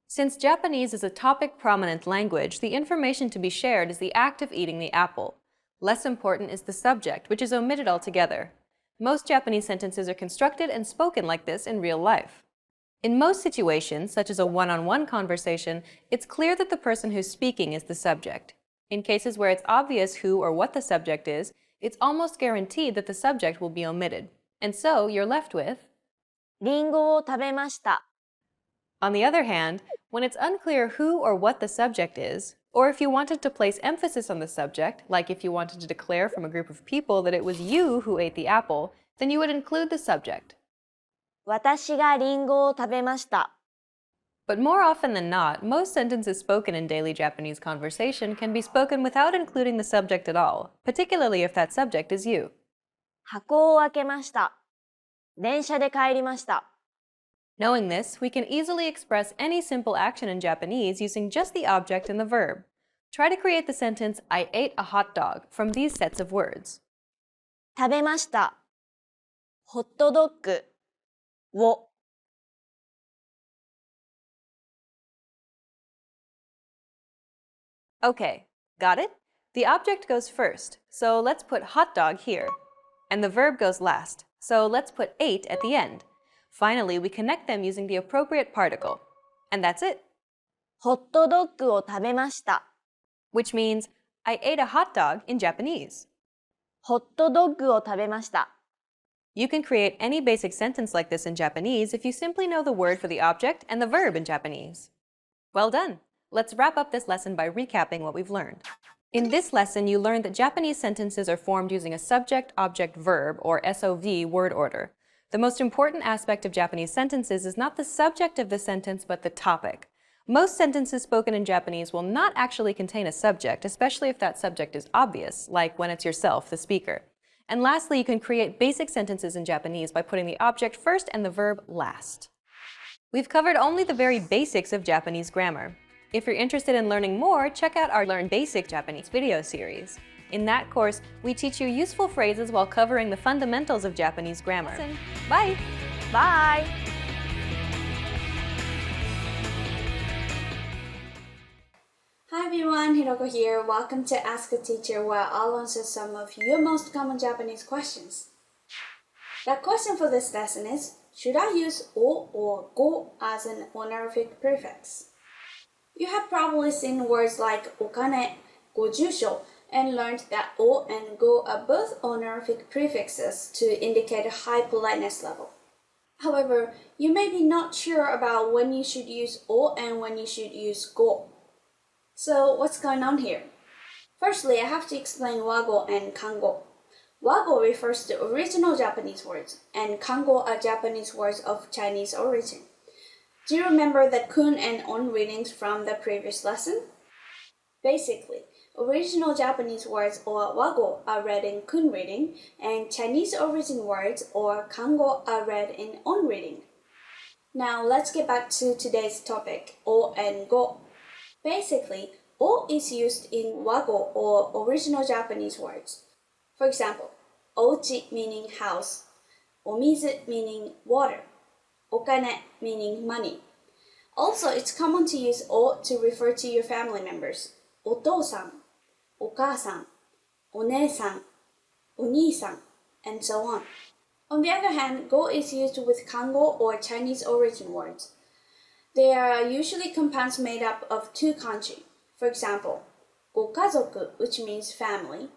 Since Japanese is a topic-prominent language, the information to be shared is the act of eating the apple. Less important is the subject, which is omitted altogether. Most Japanese sentences are constructed and spoken like this in real life. In most situations, such as a one-on-one conversation, it's clear that the person who's speaking is the subject. In cases where it's obvious who or what the subject is, it's almost guaranteed that the subject will be omitted. And so you're left with リンゴを食べました。 On the other hand, when it's unclear who or what the subject is, or if you wanted to place emphasis on the subject, like if you wanted to declare from a group of people that it was you who ate the apple, then you would include the subject. 私がリンゴを食べました。 But more often than not, most sentences spoken in daily Japanese conversation can be spoken without including the subject at all, particularly if that subject is you. 箱を開けました。電車で帰りました。 Knowing this, we can easily express any simple action in Japanese using just the object and the verb. Try to create the sentence, I ate a hot dog, from these sets of words. 食べました。ホットドッグを Okay, got it? The object goes first, so let's put hot dog here. And the verb goes last, so let's put ate at the end. Finally, we connect them using the appropriate particle. And that's it. ホットドッグを食べました。 Which means, I ate a hot dog in Japanese. ホットドッグを食べました。 You can create any basic sentence like this in Japanese if you simply know the word for the object and the verb in Japanese. Well done! Let's wrap up this lesson by recapping what we've learned. In this lesson, you learned that Japanese sentences are formed using a subject-object-verb, or SOV, word order. The most important aspect of Japanese sentences is not the subject of the sentence, but the topic. Most sentences spoken in Japanese will not actually contain a subject, especially if that subject is obvious, like when it's yourself, the speaker. And lastly, you can create basic sentences in Japanese by putting the object first and the verb last. We've covered only the very basics of Japanese grammar. If you're interested in learning more, check out our Learn Basic Japanese video series. In that course, we teach you useful phrases while covering the fundamentals of Japanese grammar. Bye! Bye! Hi everyone, Hiroko here. Welcome to Ask a Teacher, where I'll answer some of your most common Japanese questions. The question for this lesson is, should I use o or go as an honorific prefix? You have probably seen words like okane, gojusho, and learned that o and go are both honorific prefixes to indicate a high politeness level. However, you may be not sure about when you should use o and when you should use go. So what's going on here? Firstly, I have to explain wago and kango. Wago refers to original Japanese words, and kango are Japanese words of Chinese origin. Do you remember the kun and on readings from the previous lesson? Basically, original Japanese words or wago are read in kun reading, and Chinese origin words or kango are read in on reading. Now let's get back to today's topic, o and go. Basically, o is used in wago or original Japanese words. For example, ouchi meaning house, omizu meaning water, okane meaning money. Also, it's common to use o to refer to your family members. Otou-san, okaa-san, one-san, oni-san, and so on. On the other hand, go is used with kango or Chinese origin words. They are usually compounds made up of two kanji. For example, gokazoku, which means family,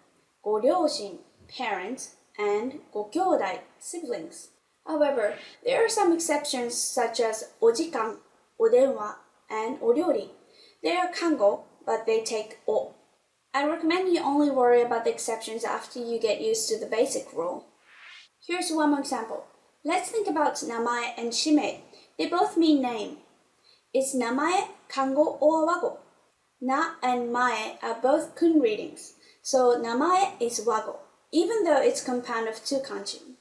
goryōshin, parents, and gokyōdai, siblings. However, there are some exceptions such as ojikan, odenwa, and oryori. They are kango, but they take o. I recommend you only worry about the exceptions after you get used to the basic rule. Here's one more example. Let's think about namae and shimei. They both mean name. Is namae kango or wago? Na and mae are both kun readings, so namae is wago, even though it's compound of two kanji.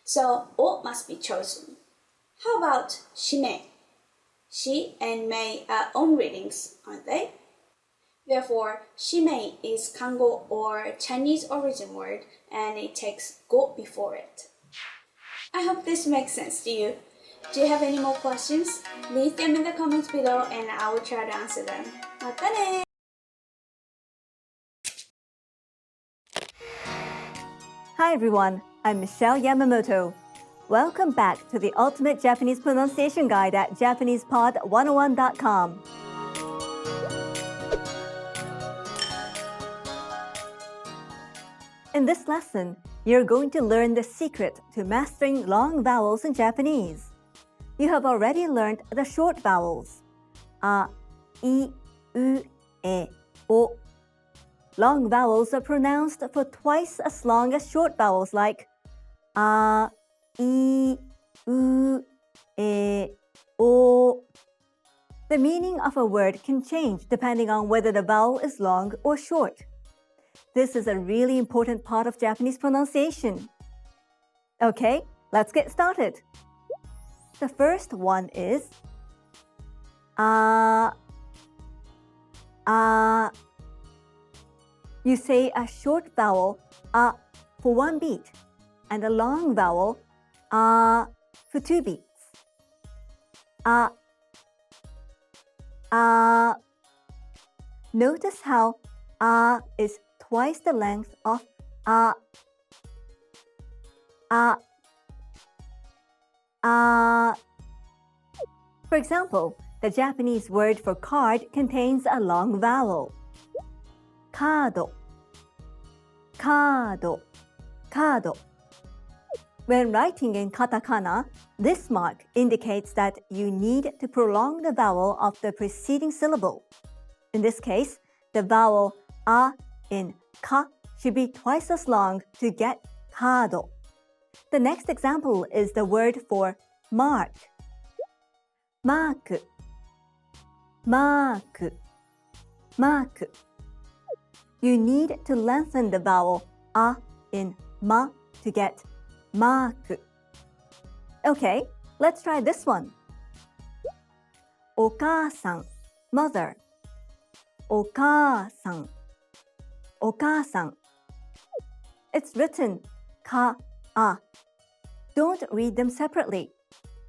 So o must be chosen. How about shimei? Shi and mei are on readings, aren't they? Therefore, shimei is kango or Chinese origin word, and it takes go before it. I hope this makes sense to you. Do you have any more questions? Leave them in the comments below and I will try to answer them. またね! Hi everyone, I'm Michelle Yamamoto. Welcome back to the Ultimate Japanese Pronunciation Guide at JapanesePod101.com. In this lesson, you're going to learn the secret to mastering long vowels in Japanese. You have already learned the short vowels. A, I, U, E, O. Long vowels are pronounced for twice as long as short vowels like A, I, U, E, O. The meaning of a word can change depending on whether the vowel is long or short. This is a really important part of Japanese pronunciation. Okay, let's get started. The first one is A. You say a short vowel A for one beat and a long vowel A for two beats. A. Notice how A is twice the length of A. For example, the Japanese word for card contains a long vowel. Kado. When writing in katakana, this mark indicates that you need to prolong the vowel of the preceding syllable. In this case, the vowel A in ka should be twice as long to get kado. The next example is the word for mark. Mark. You need to lengthen the vowel A in ma to get mark. Okay, let's try this one. Okaasan, mother. Okaasan. It's written ka-a. Don't read them separately.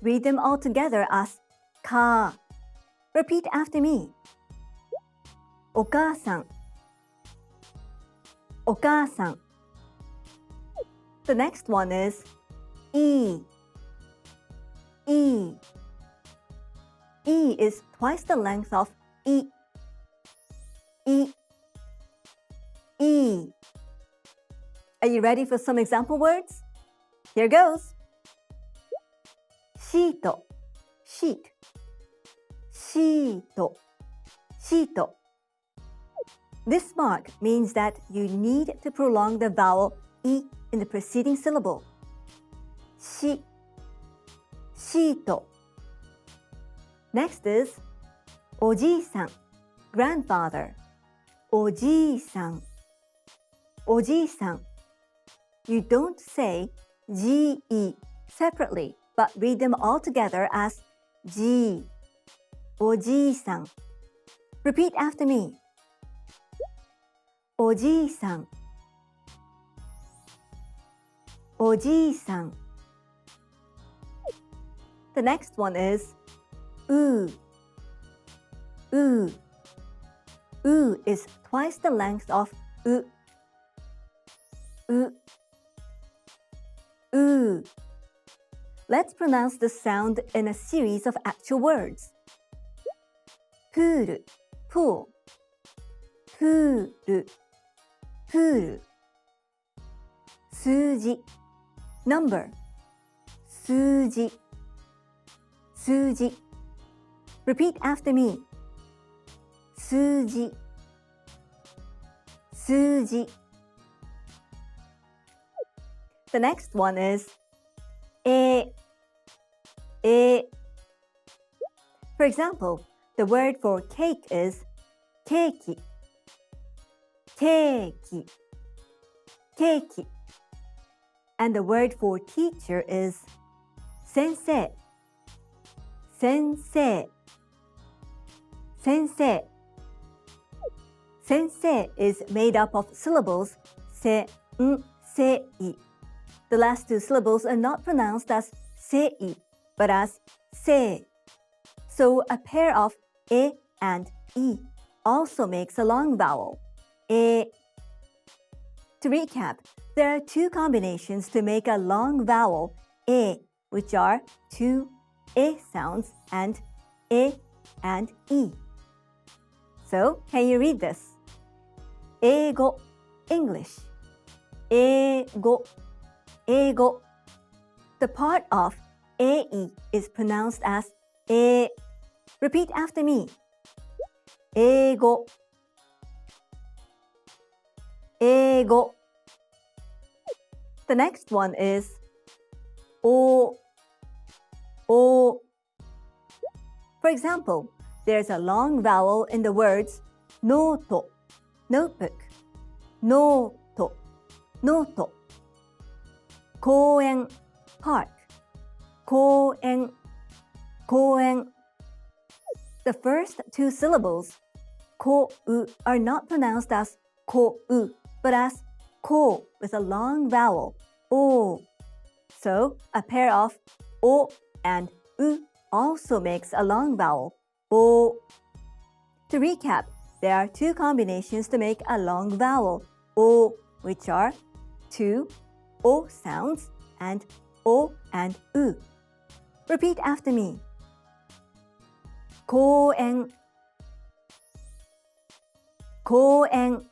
Read them all together as ka. Repeat after me. Okaasan. The next one is E. E is twice the length of I. Are you ready for some example words? Here goes. Sheet. This mark means that you need to prolong the vowel I in the preceding syllable. Sheet. Next is oji-san, grandfather. Oji-san. You don't say ji separately, but read them all together as ji. Oji-san. Repeat after me. Oji-san. The next one is u. U is twice the length of u. Let's pronounce this sound in a series of actual words. Pool, pool. Pool. Suji, number. Suji. Repeat after me. Suji. The next one is e. For example, the word for cake is keiki. And the word for teacher is sensei. Sensei is made up of syllables se, n, sei. The last two syllables are not pronounced as sei, but as se. So a pair of e and I also makes a long vowel, e. To recap, there are two combinations to make a long vowel, e, which are two e sounds and e and I. So, can you read this? 英語 English. 英語 英語 The part of ei is pronounced as e. Repeat after me. 英語英語 The next one is o. O. For example, there's a long vowel in the words note, notebook, note, note. 公園 park, 公園公園 The first two syllables, ko u, are not pronounced as ko u, but as ko with a long vowel, o. So, a pair of o and u also makes a long vowel, o. To recap, there are two combinations to make a long vowel, o, which are two o sounds and o and u. Repeat after me. 公園公園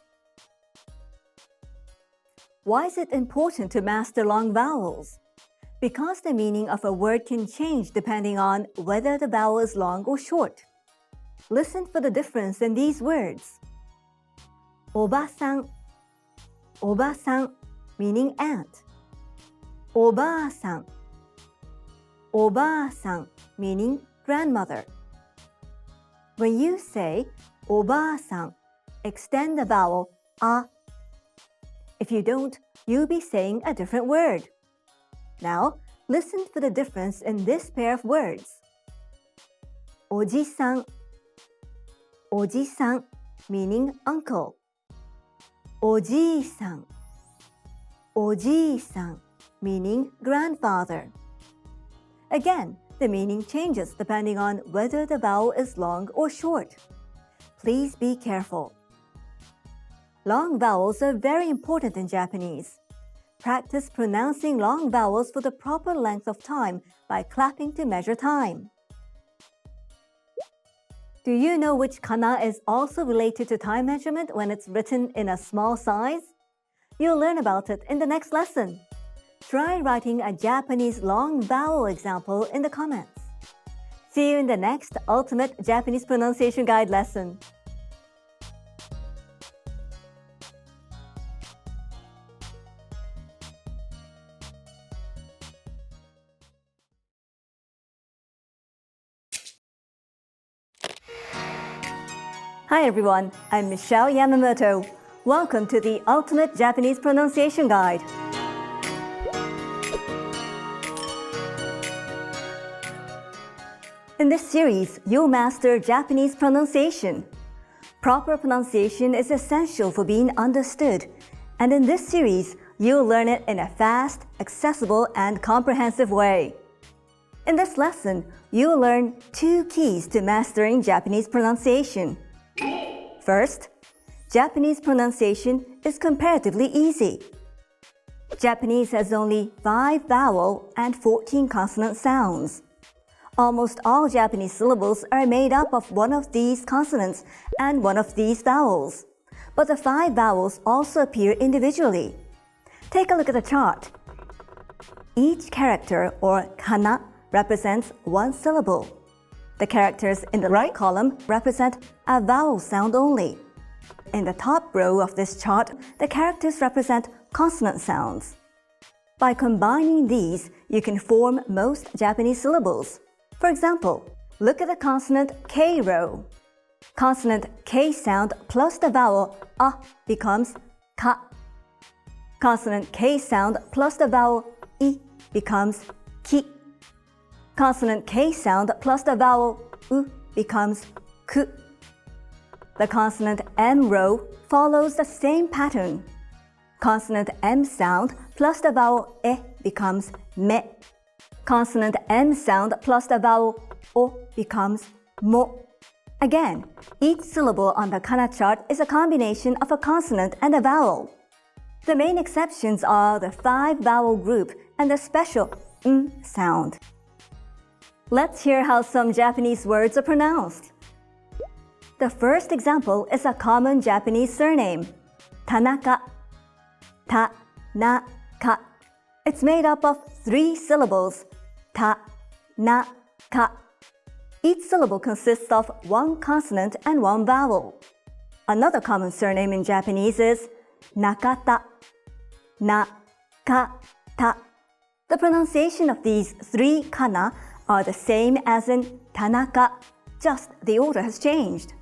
Why is it important to master long vowels? Because the meaning of a word can change depending on whether the vowel is long or short. Listen for the difference in these words. おばさんおばさん meaning aunt. おばあさんおばあさん meaning grandmother. When you say おばあさん, extend the vowel a. If you don't, you'll be saying a different word. Now, listen for the difference in this pair of words. おじさんおじさん meaning uncle. おじいさんおじいさん meaning grandfather. Again, the meaning changes depending on whether the vowel is long or short. Please be careful. Long vowels are very important in Japanese. Practice pronouncing long vowels for the proper length of time by clapping to measure time. Do you know which kana is also related to time measurement when it's written in a small size? You'll learn about it in the next lesson. Try writing a Japanese long vowel example in the comments. See you in the next Ultimate Japanese Pronunciation Guide lesson. Hi everyone, I'm Michelle Yamamoto. Welcome to the Ultimate Japanese Pronunciation Guide. In this series, you'll master Japanese pronunciation. Proper pronunciation is essential for being understood, and in this series, you'll learn it in a fast, accessible, and comprehensive way. In this lesson, you'll learn two keys to mastering Japanese pronunciation. First, Japanese pronunciation is comparatively easy. Japanese has only 5 vowel and 14 consonant sounds. Almost all Japanese syllables are made up of one of these consonants and one of these vowels. But the 5 vowels also appear individually. Take a look at the chart. Each character, or kana, represents one syllable. The characters in the right column represent a vowel sound only. In the top row of this chart, the characters represent consonant sounds. By combining these, you can form most Japanese syllables. For example, look at the consonant K row. Consonant K sound plus the vowel a becomes ka. Consonant K sound plus the vowel I becomes ki. Consonant K sound plus the vowel u becomes ku. The consonant M row follows the same pattern. Consonant M sound plus the vowel e becomes me. Consonant M sound plus the vowel O becomes mo. Again, each syllable on the kana chart is a combination of a consonant and a vowel. The main exceptions are the 5-vowel group and the special m sound. Let's hear how some Japanese words are pronounced. The first example is a common Japanese surname, Tanaka. Ta-na-ka. It's made up of 3 syllables, ta-na-ka. Each syllable consists of 1 consonant and 1 vowel. Another common surname in Japanese is Nakata. Na-ka-ta. The pronunciation of these 3 kana are the same as in Tanaka, just the order has changed.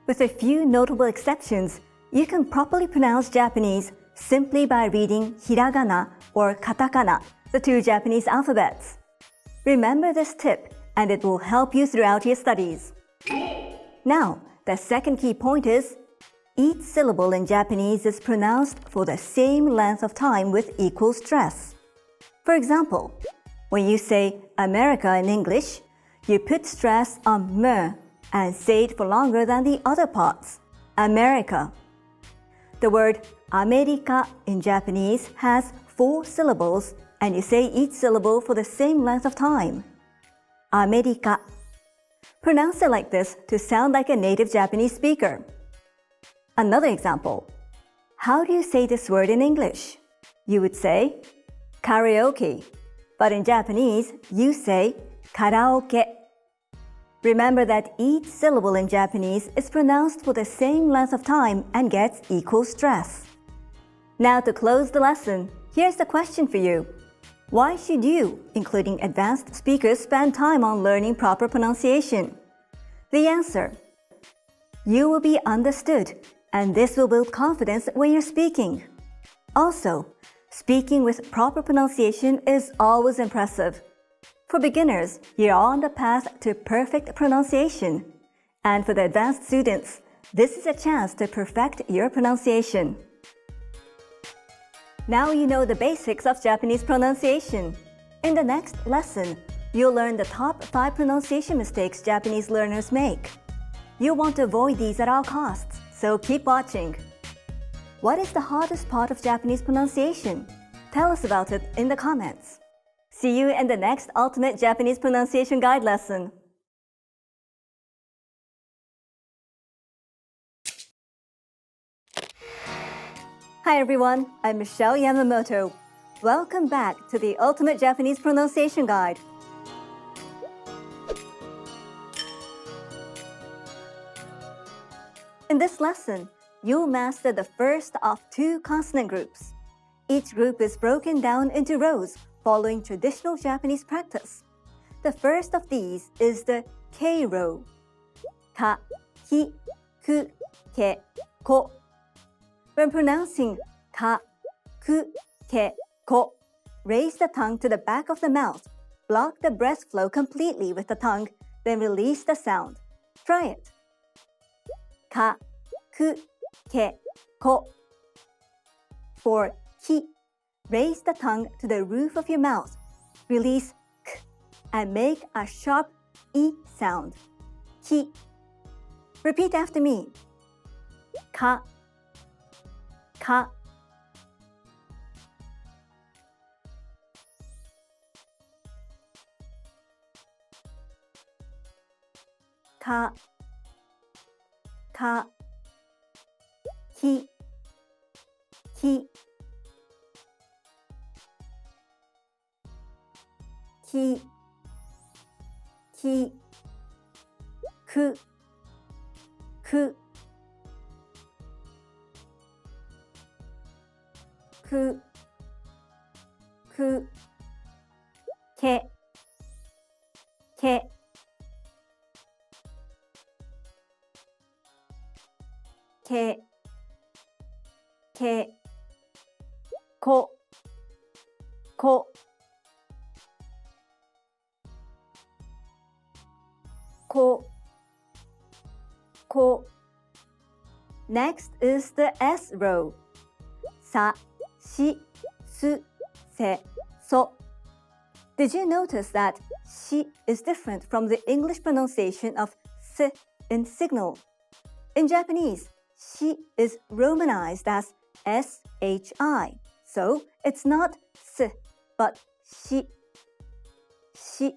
With a few notable exceptions, you can properly pronounce Japanese simply by reading hiragana or katakana, the 2 Japanese alphabets. Remember this tip, and it will help you throughout your studies. Now, the second key point is, each syllable in Japanese is pronounced for the same length of time with equal stress. For example, when you say America in English, you put stress on me and say it for longer than the other parts, America. The word America in Japanese has 4 syllables, and you say each syllable for the same length of time. America. Pronounce it like this to sound like a native Japanese speaker. Another example. How do you say this word in English? You would say karaoke, but in Japanese, you say karaoke. Remember that each syllable in Japanese is pronounced for the same length of time and gets equal stress. Now to close the lesson, here's the question for you. Why should you, including advanced speakers, spend time on learning proper pronunciation? The answer: you will be understood, and this will build confidence when you're speaking. Also, speaking with proper pronunciation is always impressive. For beginners, you're on the path to perfect pronunciation. And for the advanced students, this is a chance to perfect your pronunciation. Now you know the basics of Japanese pronunciation. In the next lesson, you'll learn the top 5 pronunciation mistakes Japanese learners make. You'll want to avoid these at all costs, so keep watching. What is the hardest part of Japanese pronunciation? Tell us about it in the comments. See you in the next Ultimate Japanese Pronunciation Guide lesson. Hi everyone, I'm Michelle Yamamoto. Welcome back to the Ultimate Japanese Pronunciation Guide. In this lesson, you'll master the first of 2 consonant groups. Each group is broken down into rows following traditional Japanese practice. The first of these is the K row. Ka, ki, ku, ke, ko. When pronouncing ka, ku, ke, ko, raise the tongue to the back of the mouth. Block the breath flow completely with the tongue, then release the sound. Try it. Ka, ku, ke, ko. For ki, raise the tongue to the roof of your mouth. Release k and make a sharp e sound. Ki. Repeat after me. Ka, ka. Ka, ka. Ki, ki. Ki, ki, ku, ku, ku, ku, ke, ke, ke, ke, ko, ko, ko, ko. Next is the S row. Sa, shi, su, se, so. Did you notice that shi is different from the English pronunciation of s in signal? In Japanese, shi is romanized as shi, so it's not s, but shi. Shi.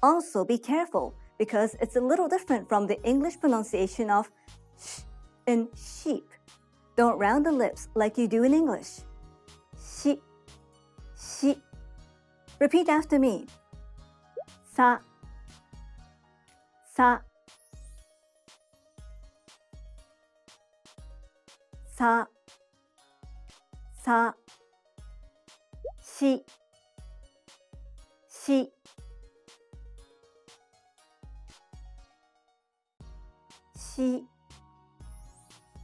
Also, be careful because it's a little different from the English pronunciation of sh in sheep. Don't round the lips like you do in English. Shi, shi. Repeat after me. Sa, sa, sa, sa, shi, shi, shi,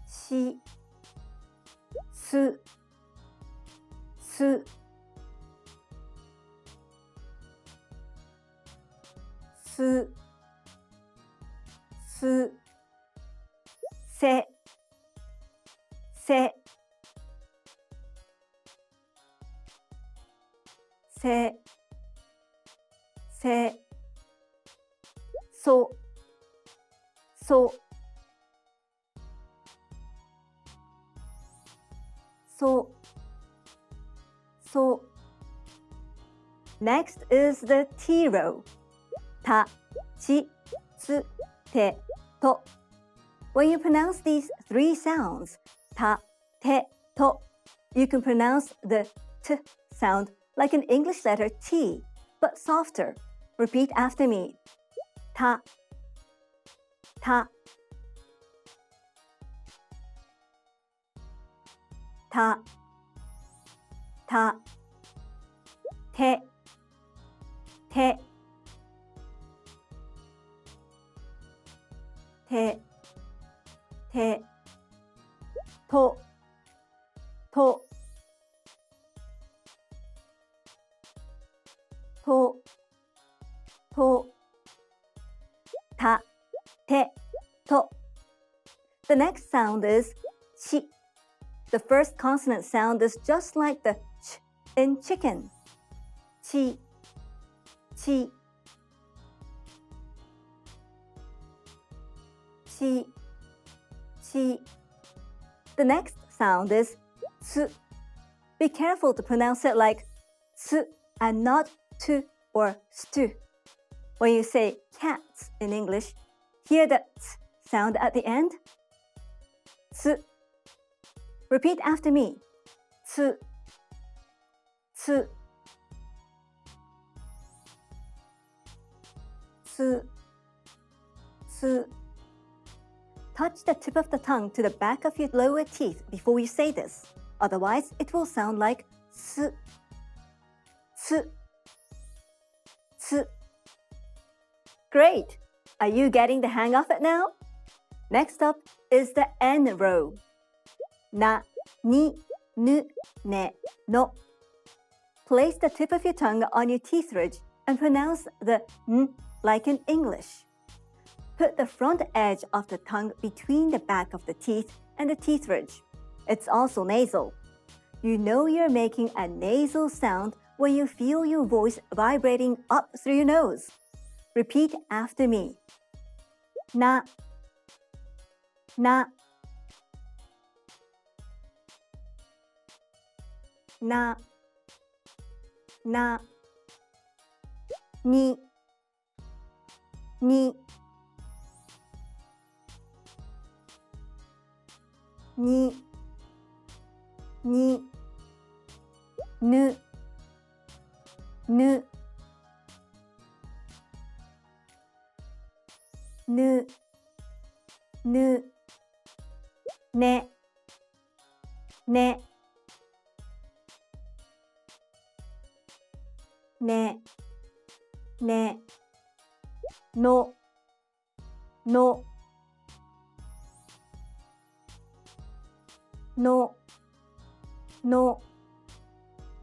shi, su, su, su, su,せ、せ、せ、せ、そ、そ、そ、そ。Next is the T row. た、ち、つ、て、と。When you pronounce these three sounds, た、て、と, you can pronounce the t sound like an English letter T, but softer. Repeat after me. た、た、た、た、て、て、て、て、と、と、と、と、た、て、と。The next sound is ち。The first consonant sound is just like the ch in chicken. Chi, chi, chi, chi. The next sound is tsu. Be careful to pronounce it like tsu and not tu or stu. When you say cats in English, hear the ts sound at the end. Tsu. Repeat after me. Tsu, tsu, tsu, tsu. Touch the tip of the tongue to the back of your lower teeth before you say this. Otherwise, it will sound like tsu, tsu, tsu. Great! Are you getting the hang of it now? Next up is the N row. Na, ni, nu, ne, no. Place the tip of your tongue on your teeth ridge and pronounce the n like in English. Put the front edge of the tongue between the back of the teeth and the teeth ridge. It's also nasal. You know you're making a nasal sound when you feel your voice vibrating up through your nose. Repeat after me. Na, na, na, na, ni, ni, ni, ni, nu, nu, nu, nu, ne, ne, ne, ne, no, no, no, no.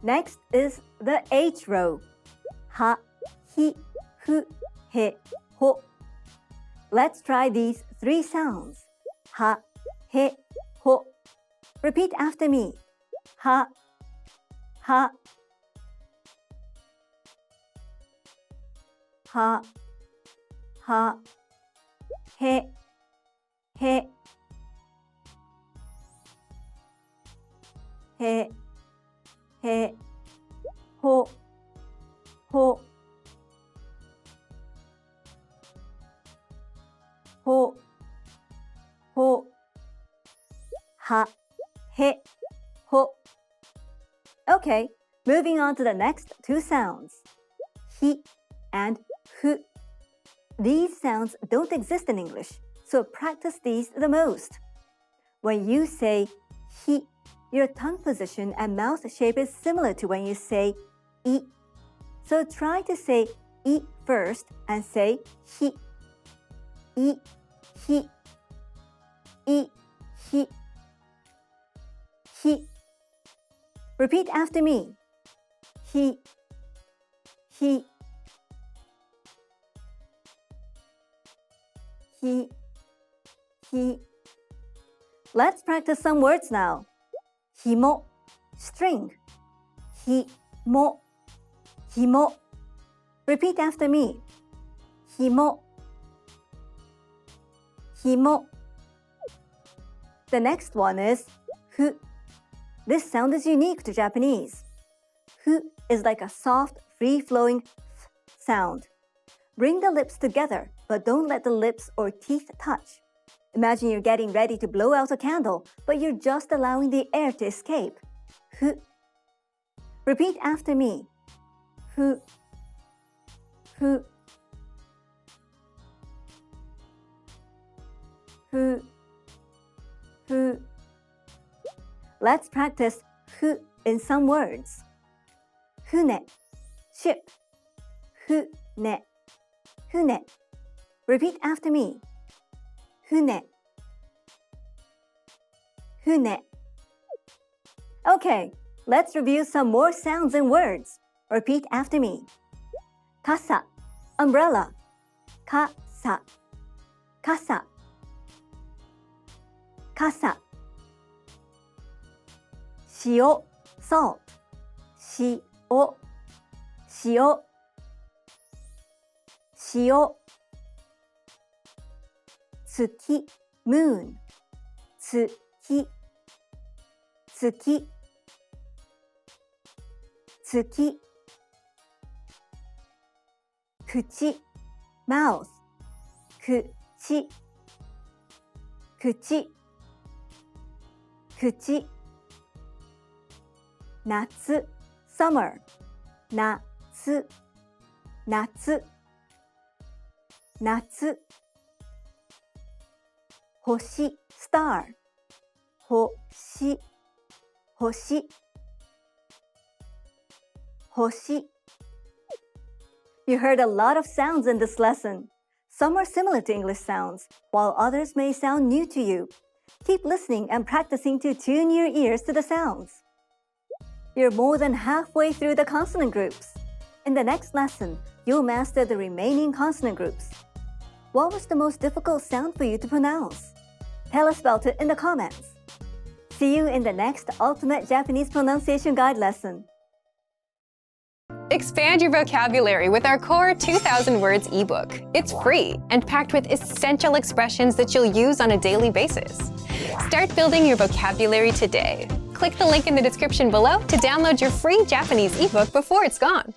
Next is the H row. Ha, hi, hu, he, ho. Let's try these three sounds. Ha, he, ho. Repeat after me. Ha, ha, は、は、へ、へ、へ、へ、ほ、ほ、ほ、ほ、は、へ、ほ. Okay, moving on to the next two sounds. Hi and hu. These sounds don't exist in English, so practice these the most. When you say hi, your tongue position and mouth shape is similar to when you say I. So try to say I first and say hi. I, hi, I, hi, hi. Repeat after me. Hi, hi, hi, hi. Let's practice some words now. Himo, string. Himo, himo. Repeat after me. Himo, himo. The next one is fu. This sound is unique to Japanese. Fu is like a soft, free-flowing th sound. Bring the lips together, but don't let the lips or teeth touch. Imagine you're getting ready to blow out a candle, but you're just allowing the air to escape. Fu. Repeat after me. Fu, fu, fu, fu. Let's practice fu in some words. Fune, ship. Fune, fune. Repeat after me. Fune, fune. Okay, let's review some more sounds and words. Repeat after me. Kasa, umbrella. Kasa, kasa, kasa. Shio, salt. Shio, shio, shio. Tsuki, moon. Tsuki, tsuki, tsuki. Kuchi, mouth. Kuchi, kuchi, kuchi. Natsu, summer. Natsu, natsu, natsu. Hoshi, star. Hoshi, hoshi, hoshi. You heard a lot of sounds in this lesson. Some are similar to English sounds, while others may sound new to you. Keep listening and practicing to tune your ears to the sounds. You're more than halfway through the consonant groups. In the next lesson, you'll master the remaining consonant groups. What was the most difficult sound for you to pronounce? Tell us about it in the comments. See you in the next Ultimate Japanese Pronunciation Guide lesson. Expand your vocabulary with our core 2,000 words ebook. It's free and packed with essential expressions that you'll use on a daily basis. Start building your vocabulary today. Click the link in the description below to download your free Japanese ebook before it's gone.